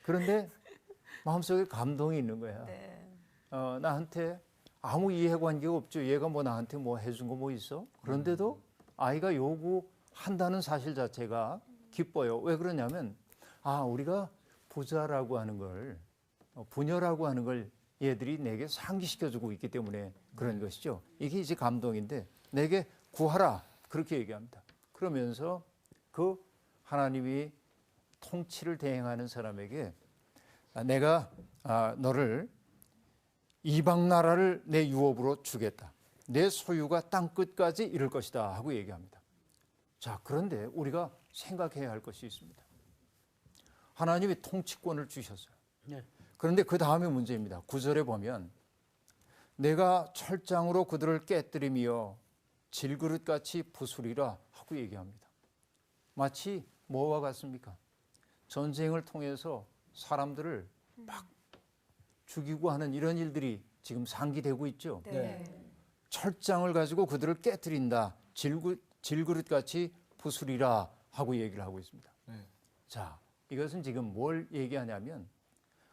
그런데 마음속에 감동이 있는 거야. 네. 나한테 아무 이해관계가 없죠. 얘가 뭐 나한테 뭐 해준 거 뭐 있어? 그런데도 아이가 요구한다는 사실 자체가 기뻐요. 왜 그러냐면 우리가 부자라고 하는 걸 부녀라고 하는 걸 얘들이 내게 상기시켜주고 있기 때문에 그런 것이죠. 이게 이제 감동인데 내게 구하라 그렇게 얘기합니다. 그러면서 그 하나님이 통치를 대행하는 사람에게 내가 너를 이방 나라를 내 유업으로 주겠다. 내 소유가 땅 끝까지 이를 것이다 하고 얘기합니다. 자, 그런데 우리가 생각해야 할 것이 있습니다. 하나님이 통치권을 주셨어요. 네. 그런데 그 다음에 문제입니다. 9절에 보면 내가 철장으로 그들을 깨뜨리며 질그릇같이 부수리라 하고 얘기합니다. 마치 뭐와 같습니까? 전쟁을 통해서 사람들을 막 죽이고 하는 이런 일들이 지금 상기되고 있죠. 네. 철장을 가지고 그들을 깨뜨린다. 질그릇같이 부수리라 하고 얘기를 하고 있습니다. 네. 자, 이것은 지금 뭘 얘기하냐면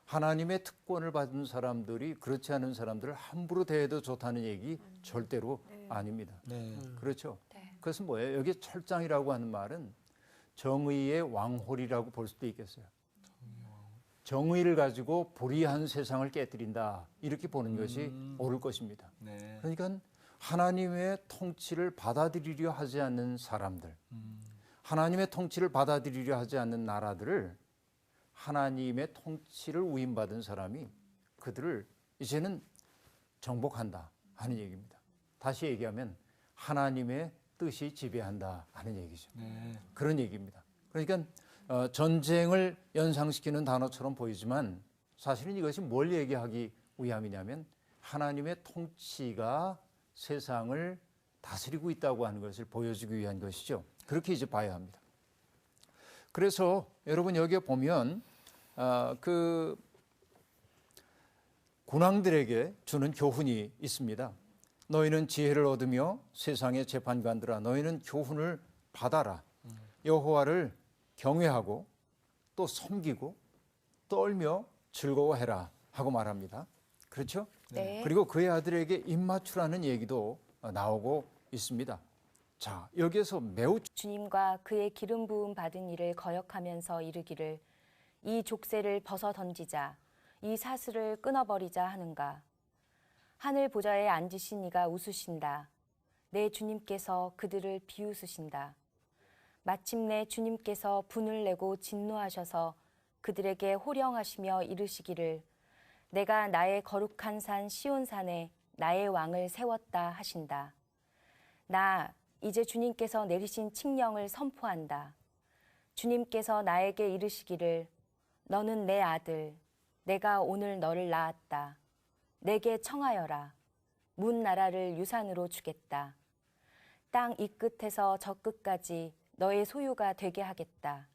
하나님의 특권을 받은 사람들이 그렇지 않은 사람들을 함부로 대해도 좋다는 얘기 절대로 아닙니다. 네. 그렇죠. 네. 그것은 뭐예요? 여기 철장이라고 하는 말은 정의의 왕홀이라고 볼 수도 있겠어요. 정의를 가지고 불의한 세상을 깨뜨린다. 이렇게 보는 것이 옳을 것입니다. 네. 그러니까 하나님의 통치를 받아들이려 하지 않는 사람들, 하나님의 통치를 받아들이려 하지 않는 나라들을 하나님의 통치를 위임받은 사람이 그들을 이제는 정복한다 하는 얘기입니다. 다시 얘기하면 하나님의 뜻이 지배한다 하는 얘기죠. 네. 그런 얘기입니다. 그러니까 전쟁을 연상시키는 단어처럼 보이지만 사실은 이것이 뭘 얘기하기 위함이냐면 하나님의 통치가 세상을 다스리고 있다고 하는 것을 보여주기 위한 것이죠. 그렇게 이제 봐야 합니다. 그래서 여러분 여기에 보면 그 군왕들에게 주는 교훈이 있습니다. 너희는 지혜를 얻으며 세상의 재판관들아 너희는 교훈을 받아라. 여호와를 경외하고 또 섬기고 떨며 즐거워해라 하고 말합니다. 그렇죠? 네. 그리고 그의 아들에게 입맞추라는 얘기도 나오고 있습니다. 자, 여기에서 매우 주님과 그의 기름 부음 받은 이를 거역하면서 이르기를 이 족쇄를 벗어 던지자 이 사슬을 끊어버리자 하는가. 하늘 보좌에 앉으신 이가 웃으신다. 내 주님께서 그들을 비웃으신다. 마침내 주님께서 분을 내고 진노하셔서 그들에게 호령하시며 이르시기를 내가 나의 거룩한 산 시온산에 나의 왕을 세웠다 하신다. 나 이제 주님께서 내리신 칙령을 선포한다. 주님께서 나에게 이르시기를 너는 내 아들, 내가 오늘 너를 낳았다. 내게 청하여라. 문 나라를 유산으로 주겠다. 땅 이 끝에서 저 끝까지 너의 소유가 되게 하겠다.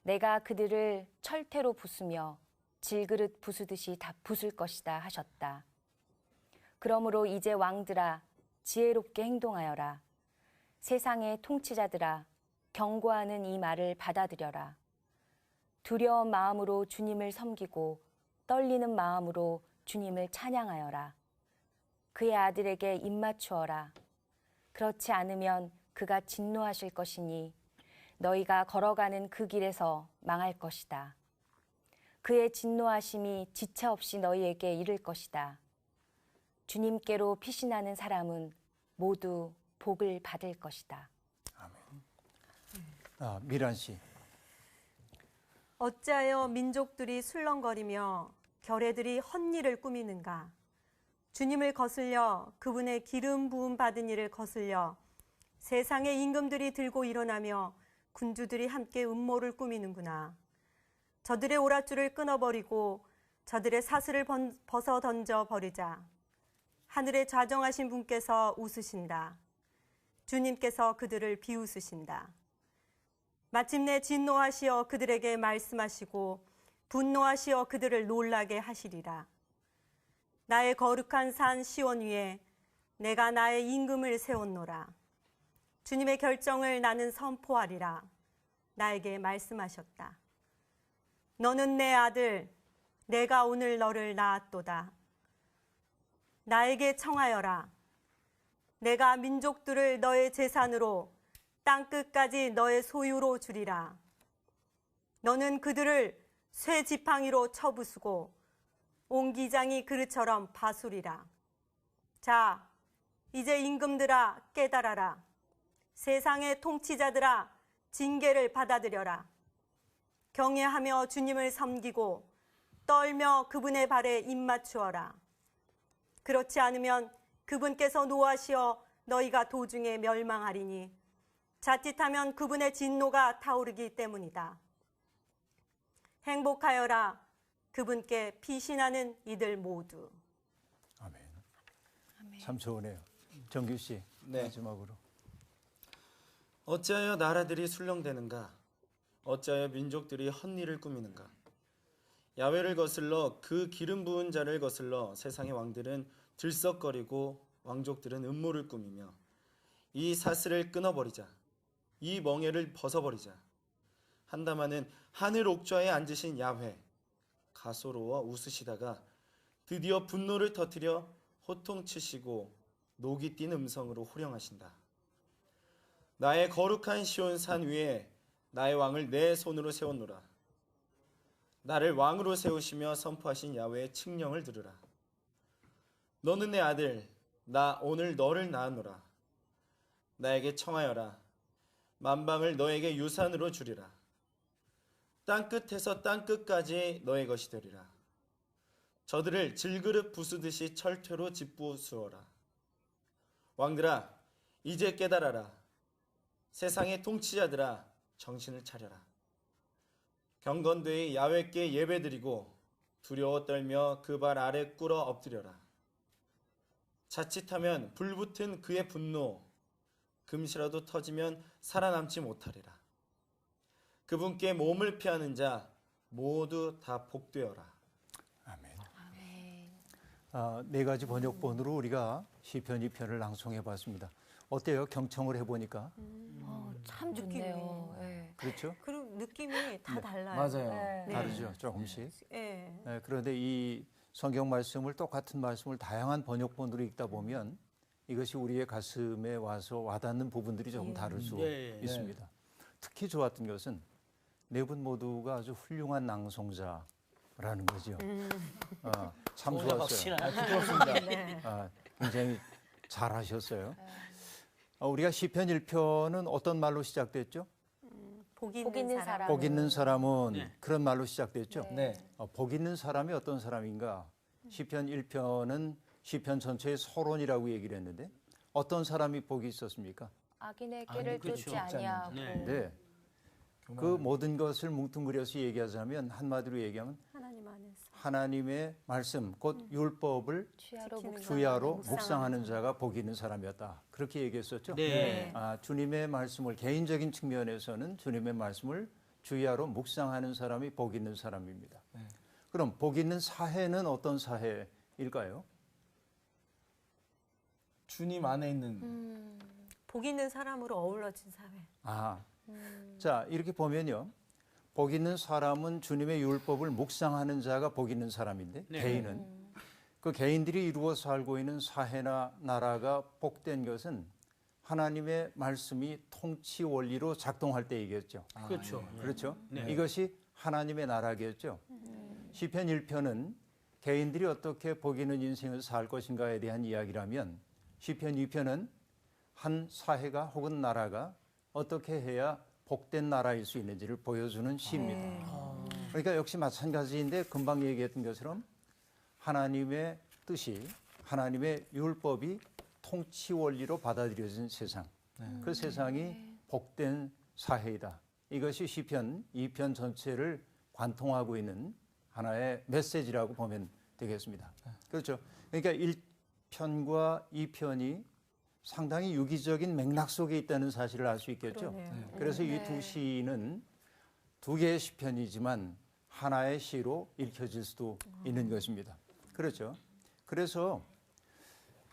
내가 그들을 철퇴로 부수며 질그릇 부수듯이 다 부술 것이다 하셨다. 그러므로 이제 왕들아 지혜롭게 행동하여라. 세상의 통치자들아 경고하는 이 말을 받아들여라. 두려운 마음으로 주님을 섬기고 떨리는 마음으로 주님을 찬양하여라. 그의 아들에게 입맞추어라. 그렇지 않으면 그가 진노하실 것이니 너희가 걸어가는 그 길에서 망할 것이다. 그의 진노하심이 지체 없이 너희에게 이를 것이다. 주님께로 피신하는 사람은 모두 복을 받을 것이다. 미란 씨. 어찌하여 민족들이 술렁거리며 결애들이 헛일을 꾸미는가. 주님을 거슬려 그분의 기름 부음 받은 이를 거슬려 세상의 임금들이 들고 일어나며 군주들이 함께 음모를 꾸미는구나. 저들의 오랏줄을 끊어버리고 저들의 사슬을 벗어 던져 버리자. 하늘에 좌정하신 분께서 웃으신다. 주님께서 그들을 비웃으신다. 마침내 진노하시어 그들에게 말씀하시고 분노하시어 그들을 놀라게 하시리라. 나의 거룩한 산 시온 위에 내가 나의 임금을 세웠노라. 주님의 결정을 나는 선포하리라. 나에게 말씀하셨다. 너는 내 아들, 내가 오늘 너를 낳았도다. 나에게 청하여라. 내가 민족들을 너의 재산으로 땅 끝까지 너의 소유로 주리라. 너는 그들을 쇠 지팡이로 쳐부수고 옹기장이 그릇처럼 바수리라. 자, 이제 임금들아 깨달아라. 세상의 통치자들아 징계를 받아들여라. 경외하며 주님을 섬기고 떨며 그분의 발에 입맞추어라. 그렇지 않으면 그분께서 노하시어 너희가 도중에 멸망하리니 자칫하면 그분의 진노가 타오르기 때문이다. 행복하여라. 그분께 피신하는 이들 모두. 아멘. 참 좋으네요. 정규 씨, 네. 마지막으로. 어찌하여 나라들이 술렁대는가? 어찌하여 민족들이 헛일을 꾸미는가? 야훼를 거슬러 그 기름 부은 자를 거슬러 세상의 왕들은 들썩거리고 왕족들은 음모를 꾸미며 이 사슬을 끊어버리자. 이 멍에를 벗어버리자. 한다마는 하늘 옥좌에 앉으신 야훼 가소로워 웃으시다가 드디어 분노를 터뜨려 호통치시고 녹이 띤 음성으로 호령하신다. 나의 거룩한 시온 산 위에 나의 왕을 내 손으로 세웠노라. 나를 왕으로 세우시며 선포하신 야훼의 칙령을 들으라. 너는 내 아들, 나 오늘 너를 낳았노라. 나에게 청하여라. 만방을 너에게 유산으로 주리라. 땅끝에서 땅끝까지 너의 것이 되리라. 저들을 질그릇 부수듯이 철퇴로 짓부수어라. 왕들아, 이제 깨달아라. 세상의 통치자들아, 정신을 차려라. 경건되이 야훼께 예배드리고 두려워 떨며 그 발 아래 꿇어 엎드려라. 자칫하면 불붙은 그의 분노, 금시라도 터지면 살아남지 못하리라. 그분께 몸을 피하는 자 모두 다 복되어라. 아멘. 네 가지 번역본으로 우리가 시편 2편을 낭송해봤습니다. 어때요? 경청을 해보니까. 참 좋네요. 예. 그렇죠? 그리고 느낌이 다 달라요. 맞아요. 네. 다르죠, 조금씩. 네. 네, 그런데 이 성경 말씀을 똑같은 말씀을 다양한 번역본으로 읽다 보면 이것이 우리의 가슴에 와서 와닿는 부분들이 조금 다를 수 네. 있습니다. 특히 좋았던 것은 네 분 모두가 아주 훌륭한 낭송자라는 거죠. 참 소리가 좋았어요. 확실하네. 굉장히 잘하셨어요. 우리가 시편 1편은 어떤 말로 시작됐죠? 복 복 있는 사람. 복 있는 사람은 네. 그런 말로 시작됐죠. 네. 복 있는 사람이 어떤 사람인가? 시편 1편은 시편 전체의 서론이라고 얘기를 했는데 어떤 사람이 복이 있었습니까? 악인의 길을 그렇죠. 쫓지 아니하고 네. 네. 그 모든 것을 뭉뚱그려서 얘기하자면 한마디로 얘기하면 하나님 안에서 하나님의 말씀 곧 율법을 주야로 지키는 주야로 묵상하는 묵상하는 자가 복이 있는 사람이었다. 그렇게 얘기했었죠. 네. 주님의 말씀을 개인적인 측면에서는 주님의 말씀을 주야로 묵상하는 사람이 복 있는 사람입니다. 그럼 복 있는 사회는 어떤 사회일까요? 주님 안에 있는 복 있는 사람으로 어우러진 사회. 자, 이렇게 보면요. 복 있는 사람은 주님의 율법을 묵상하는 자가 복 있는 사람인데 네. 개인은 그 개인들이 이루어 살고 있는 사회나 나라가 복된 것은 하나님의 말씀이 통치 원리로 작동할 때이겠죠. 그렇죠. 그렇죠? 네. 이것이 하나님의 나라겠죠. 시편 1편은 개인들이 어떻게 복 있는 인생을 살 것인가에 대한 이야기라면 시편 2편은 한 사회가 혹은 나라가 어떻게 해야 복된 나라일 수 있는지를 보여주는 시입니다. 그러니까 역시 마찬가지인데 금방 얘기했던 것처럼 하나님의 뜻이 하나님의 율법이 통치 원리로 받아들여진 세상 그 세상이 복된 사회이다. 이것이 시편 2편 전체를 관통하고 있는 하나의 메시지라고 보면 되겠습니다. 그렇죠. 그러니까 1편과 2편이 상당히 유기적인 맥락 속에 있다는 사실을 알 수 있겠죠. 그러네요. 그래서 이 두 시는 두 개의 시편이지만 하나의 시로 읽혀질 수도 있는 것입니다. 그렇죠. 그래서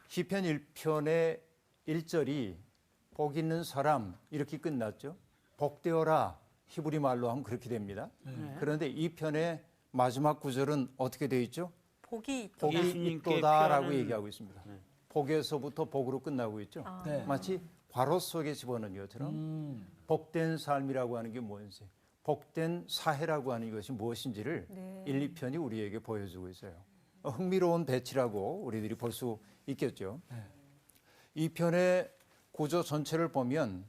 시편 1편의 1절이 복 있는 사람 이렇게 끝났죠. 복되어라 히브리 말로 하면 그렇게 됩니다. 그런데 2편의 마지막 구절은 어떻게 되어 있죠? 복이 있다. 복이 예수님께 있도다라고 표하는- 얘기하고 있습니다. 복에서부터 복으로 끝나고 있죠. 네. 마치 괄호 속에 집어넣은 것처럼 복된 삶이라고 하는 게 뭔지, 복된 사회라고 하는 것이 무엇인지를 네. 1, 2편이 우리에게 보여주고 있어요. 흥미로운 배치라고 우리들이 볼 수 있겠죠. 2편의 구조 전체를 보면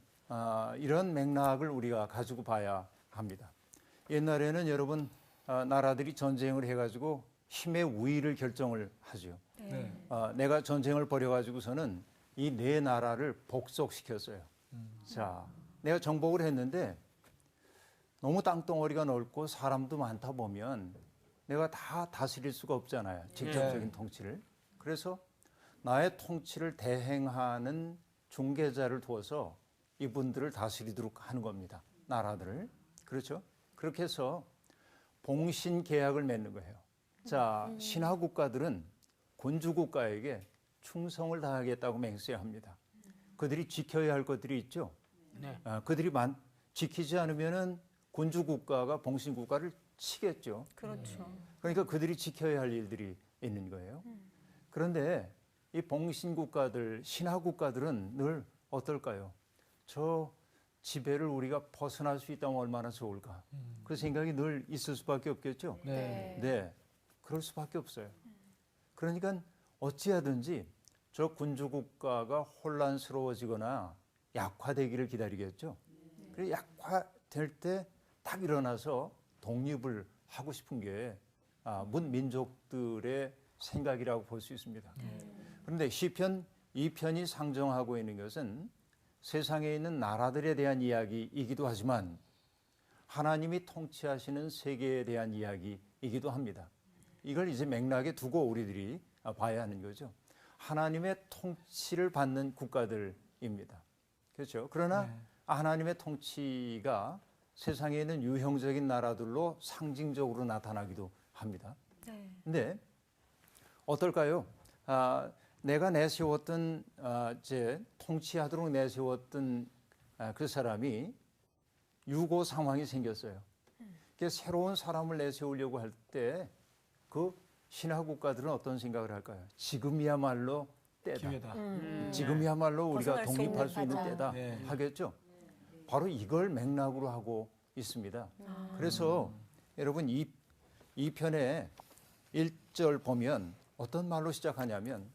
이런 맥락을 우리가 가지고 봐야 합니다. 옛날에는 여러분 나라들이 전쟁을 해가지고 힘의 우위를 결정을 하죠. 네. 내가 전쟁을 벌여가지고서는 이 네 나라를 복속시켰어요. 자, 내가 정복을 했는데 너무 땅덩어리가 넓고 사람도 많다 보면 내가 다 다스릴 수가 없잖아요. 직접적인 통치를. 그래서 나의 통치를 대행하는 중개자를 두어서 이분들을 다스리도록 하는 겁니다. 나라들을. 그렇죠? 그렇게 해서 봉신 계약을 맺는 거예요. 자, 신화 국가들은 군주 국가에게 충성을 다하겠다고 맹세합니다. 그들이 지켜야 할 것들이 있죠. 네. 그들이 지키지 않으면은 군주 국가가 봉신 국가를 치겠죠. 그렇죠. 그러니까 그들이 지켜야 할 일들이 있는 거예요. 그런데 이 봉신 국가들, 신화 국가들은 늘 어떨까요? 저 지배를 우리가 벗어날 수 있다면 얼마나 좋을까? 그 생각이 늘 있을 수밖에 없겠죠. 네, 그럴 수밖에 없어요. 그러니까 어찌하든지 저 군주 국가가 혼란스러워지거나 약화되기를 기다리겠죠. 그리고 약화될 때 딱 일어나서 독립을 하고 싶은 게 문민족들의 생각이라고 볼 수 있습니다. 그런데 시편 2편이 상정하고 있는 것은 세상에 있는 나라들에 대한 이야기이기도 하지만 하나님이 통치하시는 세계에 대한 이야기이기도 합니다. 이걸 이제 맥락에 두고 우리들이 봐야 하는 거죠. 하나님의 통치를 받는 국가들입니다. 그렇죠. 그러나 하나님의 통치가 세상에 있는 유형적인 나라들로 상징적으로 나타나기도 합니다. 근데 어떨까요? 내가 내세웠던 통치하도록 내세웠던 그 사람이 유고 상황이 생겼어요. 새로운 사람을 내세우려고 할 때 그 신화 국가들은 어떤 생각을 할까요? 지금이야말로 때다. 기회다. 지금이야말로 우리가 벗어날 수 독립할 있는 수 있는 맞아. 때다 네. 하겠죠. 바로 이걸 맥락으로 하고 있습니다. 그래서 여러분 이 편의 1절 보면 어떤 말로 시작하냐면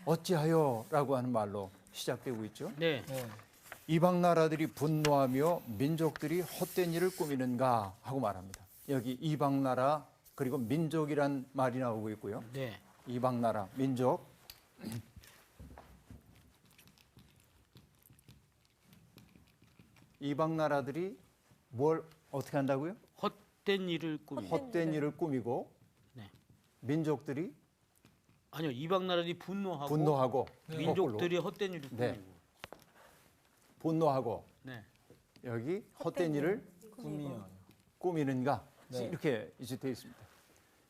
어찌하여라고 하는 말로 시작되고 있죠. 네. 이방 나라들이 분노하며 민족들이 헛된 일을 꾸미는가 하고 말합니다. 여기 이방 나라 그리고 민족이란 말이 나오고 있고요. 네. 이방 나라, 민족. 이방 나라들이 뭘 어떻게 한다고요? 헛된 일을 꾸미. 헛된 일을 꾸미고 네. 민족들이 아니요. 이방 나라들이 분노하고 분노하고 민족들이 헛된 일을 꾸미고. 네. 분노하고 네. 여기 헛된 일을 꿈이요. 꾸미는가 네. 이렇게 이제 되어 있습니다.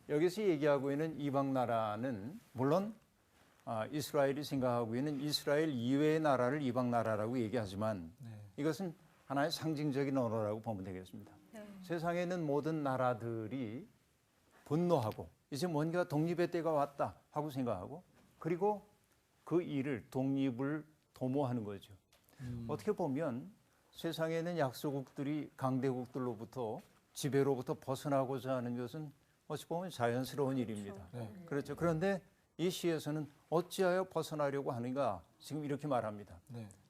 여기서 얘기하고 있는 이방 나라는 물론 이스라엘이 생각하고 있는 이스라엘 이외의 나라를 이방 나라라고 얘기하지만 이것은 하나의 상징적인 언어라고 보면 되겠습니다. 세상에 있는 모든 나라들이 분노하고 이제 뭔가 독립의 때가 왔다 하고 생각하고 그리고 그 일을 독립을 도모하는 거죠. 어떻게 보면 세상에 있는 약소국들이 강대국들로부터 지배로부터 벗어나고자 하는 것은 어찌 보면 자연스러운 일입니다. 그렇죠. 그런데 이 시에서는 어찌하여 벗어나려고 하는가 지금 이렇게 말합니다.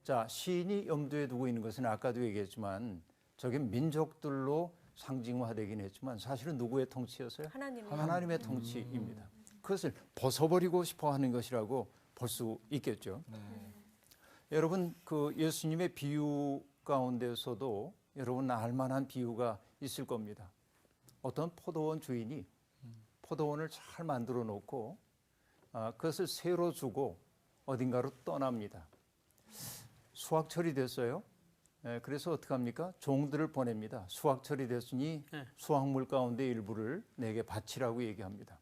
자, 시인이 염두에 두고 있는 것은 아까도 얘기했지만 저게 민족들로 상징화되긴 했지만 사실은 누구의 통치였어요? 하나님의 통치입니다. 그것을 벗어버리고 싶어 하는 것이라고 볼 수 있겠죠. 여러분 그 예수님의 비유 가운데서도 여러분 알만한 비유가 있을 겁니다. 어떤 포도원 주인이 포도원을 잘 만들어 놓고 그것을 새로 주고 어딘가로 떠납니다. 수확철이 됐어요. 그래서 어떻게 합니까? 종들을 보냅니다. 수확철이 됐으니 수확물 가운데 일부를 내게 바치라고 얘기합니다.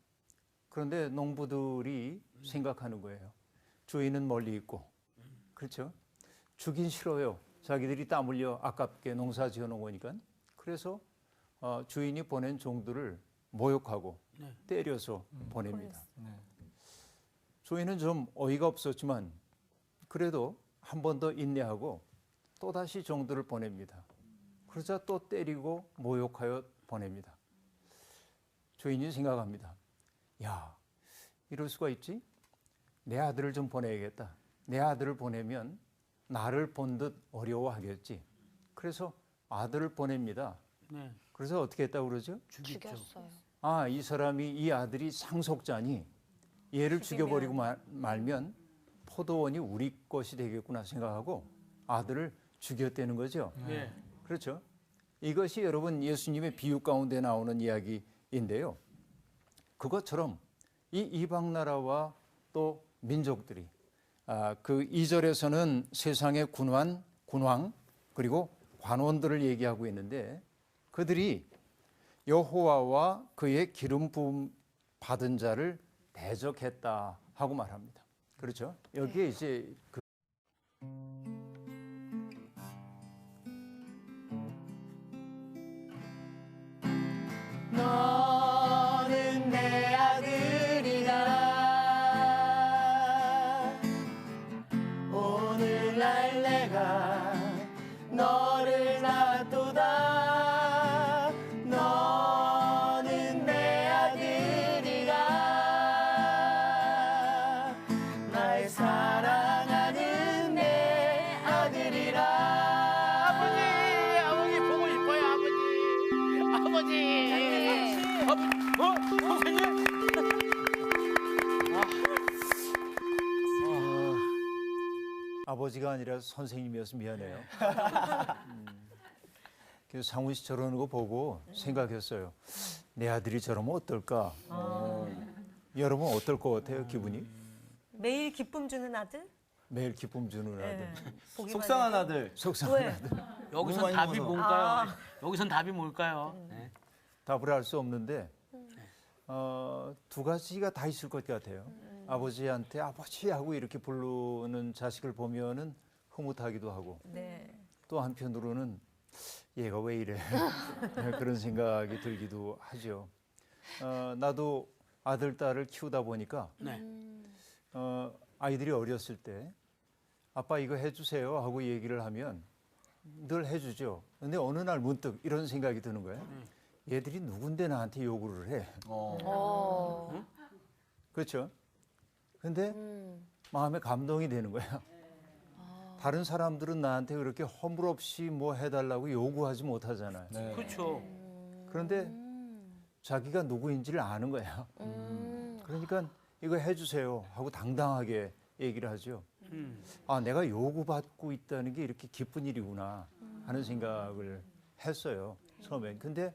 그런데 농부들이 생각하는 거예요. 주인은 멀리 있고, 그렇죠? 주긴 싫어요. 자기들이 땀 흘려 아깝게 농사 지어 놓은 거니까. 그래서 주인이 보낸 종들을 모욕하고 때려서 보냅니다. 주인은 좀 어이가 없었지만 그래도 한 번 더 인내하고 또다시 종들을 보냅니다. 그러자 또 때리고 모욕하여 보냅니다. 주인이 생각합니다. 야, 이럴 수가 있지? 내 아들을 좀 보내야겠다. 내 아들을 보내면 나를 본 듯 어려워하겠지. 그래서 아들을 보냅니다. 네. 그래서 어떻게 했다고 그러죠? 죽였어요. 아, 이 사람이 이 아들이 상속자니 얘를 죽여버리고 말면 포도원이 우리 것이 되겠구나 생각하고 아들을 죽였다는 거죠. 네. 그렇죠. 이것이 여러분 예수님의 비유 가운데 나오는 이야기인데요. 그것처럼 이 이방 나라와 또 민족들이 그 2절에서는 세상의 군왕 그리고 관원들을 얘기하고 있는데 그들이 여호와와 그의 기름 부음 받은 자를 대적했다 하고 말합니다. 그렇죠? 여기에 이제 너는 내 아들이라 오늘날 내가 너를 낳도다 너는 내 아들이라 나의 사랑하는 내 아들이라 아버지 보고 싶어요, 아버지. 선생님. 아버지가 아니라 선생님이어서 미안해요. 그래서 상훈 씨 저러는 거 보고 생각했어요. 내 아들이 저러면 어떨까? 여러분 어떨 것 같아요, 기분이? 매일 기쁨 주는 아들? 매일 기쁨 주는 아들. 네. 보기만 속상한 해도. 아들. 속상한 왜? 아들. 여기선 너무 많이 답이 먹어서. 뭘까요? 여기선 답이 뭘까요? 네. 답을 할 수 없는데 두 가지가 다 있을 것 같아요. 아버지한테 아버지 하고 이렇게 부르는 자식을 보면은 흐뭇하기도 하고 네. 또 한편으로는 얘가 왜 이래 그런 생각이 들기도 하죠. 나도 아들 딸을 키우다 보니까 네. 아이들이 어렸을 때 아빠 이거 해주세요 하고 얘기를 하면 늘 해주죠. 근데 어느 날 문득 이런 생각이 드는 거예요. 얘들이 누군데 나한테 요구를 해. 그렇죠. 근데 마음에 감동이 되는 거야. 다른 사람들은 나한테 그렇게 허물없이 뭐 해달라고 요구하지 못하잖아요. 네. 그렇죠. 그런데 자기가 누구인지를 아는 거야. 그러니까 이거 해주세요 하고 당당하게 얘기를 하죠. 아, 내가 요구받고 있다는 게 이렇게 기쁜 일이구나 하는 생각을 했어요. 처음엔. 근데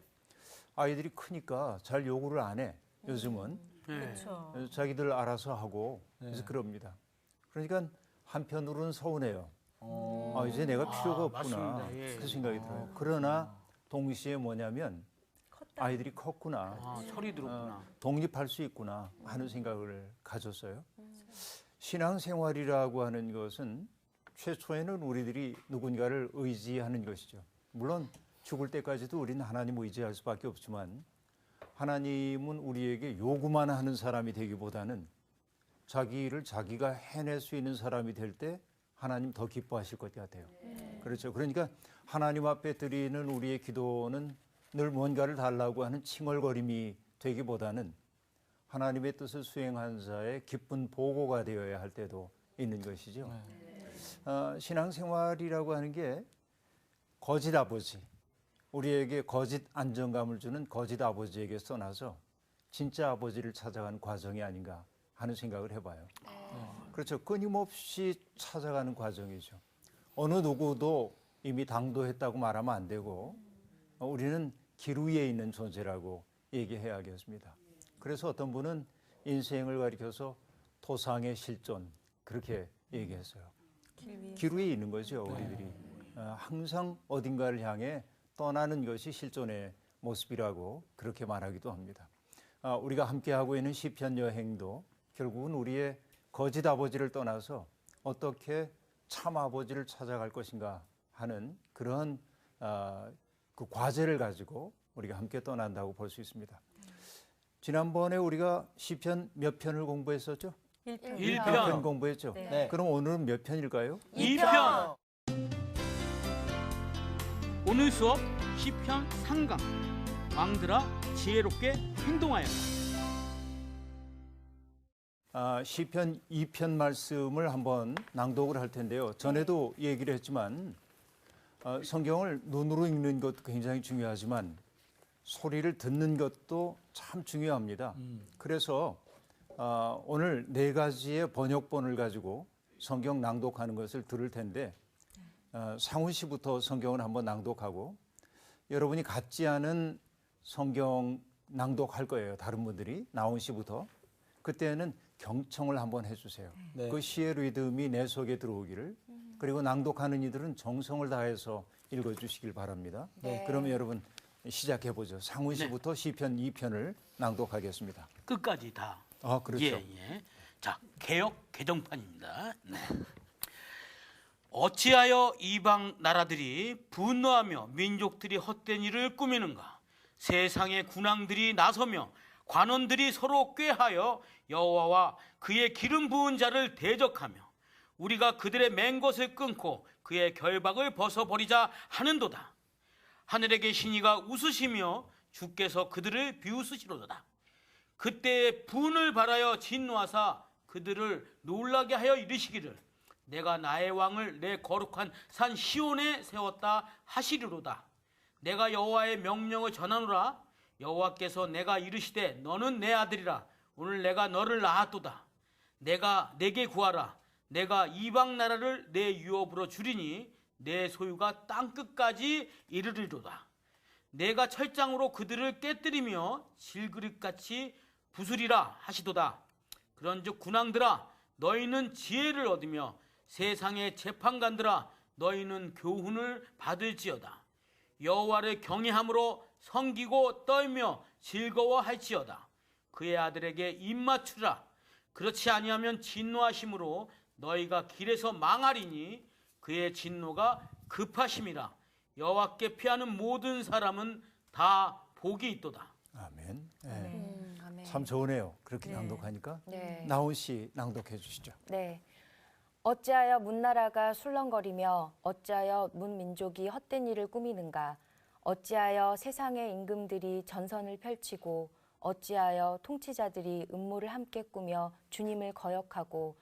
아이들이 크니까 잘 요구를 안 해. 요즘은. 네. 그렇죠. 자기들 알아서 하고 그래서 그럽니다. 그러니까 한편으로는 서운해요. 아, 이제 내가 필요가 없구나. 맞습니다. 예. 그 생각이 들어요. 그러나 동시에 뭐냐면 컸다. 아이들이 컸구나. 철이 들었구나. 독립할 수 있구나 하는 생각을 가졌어요. 신앙생활이라고 하는 것은 최초에는 우리들이 누군가를 의지하는 것이죠. 물론 죽을 때까지도 우리는 하나님 의지할 수밖에 없지만 하나님은 우리에게 요구만 하는 사람이 되기보다는 자기 일을 자기가 해낼 수 있는 사람이 될 때 하나님 더 기뻐하실 것 같아요. 그렇죠. 그러니까 하나님 앞에 드리는 우리의 기도는 늘 뭔가를 달라고 하는 칭얼거림이 되기보다는 하나님의 뜻을 수행한 자의 기쁜 보고가 되어야 할 때도 있는 것이죠. 신앙생활이라고 하는 게 거짓 아버지, 우리에게 거짓 안정감을 주는 거짓 아버지에게 떠나서 진짜 아버지를 찾아가는 과정이 아닌가 하는 생각을 해봐요. 그렇죠. 끊임없이 찾아가는 과정이죠. 어느 누구도 이미 당도했다고 말하면 안 되고 우리는 길 위에 있는 존재라고 얘기해야겠습니다. 그래서 어떤 분은 인생을 가리켜서 토상의 실존 그렇게 얘기했어요. 길 위에 있는 거죠, 우리들이. 항상 어딘가를 향해 떠나는 것이 실존의 모습이라고 그렇게 말하기도 합니다. 우리가 함께하고 있는 시편 여행도 결국은 우리의 거짓 아버지를 떠나서 어떻게 참 아버지를 찾아갈 것인가 하는 그런 그 과제를 가지고 우리가 함께 떠난다고 볼 수 있습니다. 지난번에 우리가 시편 몇 편을 공부했었죠? 1편. 1편 공부했죠? 네. 그럼 오늘은 몇 편일까요? 2편. 오늘 수업 시편 3강. 왕들아 지혜롭게 행동하여라. 시편 2편 말씀을 한번 낭독을 할 텐데요. 전에도 얘기를 했지만 성경을 눈으로 읽는 것도 굉장히 중요하지만 소리를 듣는 것도 참 중요합니다. 그래서 오늘 4가지의 번역본을 가지고 성경 낭독하는 것을 들을 텐데 상훈 씨부터 성경을 한번 낭독하고 여러분이 같지 않은 성경 낭독할 거예요. 다른 분들이 나훈 씨부터. 그때는 경청을 한번 해주세요. 네. 그 시의 리듬이 내 속에 들어오기를 그리고 낭독하는 이들은 정성을 다해서 읽어주시길 바랍니다. 네. 그러면 여러분 시작해보죠. 상훈 씨부터 시편 2편을 낭독하겠습니다. 끝까지 다. 그렇죠. 예. 자, 개역 개정판입니다. 네. 어찌하여 이방 나라들이 분노하며 민족들이 헛된 일을 꾸미는가? 세상의 군왕들이 나서며 관원들이 서로 꾀하여 여호와와 그의 기름 부은 자를 대적하며 우리가 그들의 맨 것을 끊고 그의 결박을 벗어버리자 하는도다. 하늘에 계신 이가 웃으시며 주께서 그들을 비웃으시로다. 그때에 분을 발하여 진노하사 그들을 놀라게 하여 이르시기를 내가 나의 왕을 내 거룩한 산 시온에 세웠다 하시리로다. 내가 여호와의 명령을 전하노라. 여호와께서 내가 이르시되 너는 내 아들이라. 오늘 내가 너를 낳았도다. 내가 내게 구하라. 내가 이방 나라를 내 유업으로 주리니 내 소유가 땅끝까지 이르리로다. 내가 철장으로 그들을 깨뜨리며 질그릇같이 부수리라 하시도다. 그런즉 군왕들아 너희는 지혜를 얻으며 세상의 재판관들아 너희는 교훈을 받을지어다. 여호와를 경외함으로 섬기고 떨며 즐거워할지어다. 그의 아들에게 입맞추라. 그렇지 아니하면 진노하심으로 너희가 길에서 망하리니 그의 진노가 급하심이라. 여호와께 피하는 모든 사람은 다 복이 있도다. 아멘. 아멘. 참 좋으네요. 그렇게 낭독하니까. 네. 나훈 씨 낭독해 주시죠. 네. 어찌하여 문나라가 술렁거리며 어찌하여 문민족이 헛된 일을 꾸미는가? 어찌하여 세상의 임금들이 전선을 펼치고 어찌하여 통치자들이 음모를 함께 꾸며 주님을 거역하고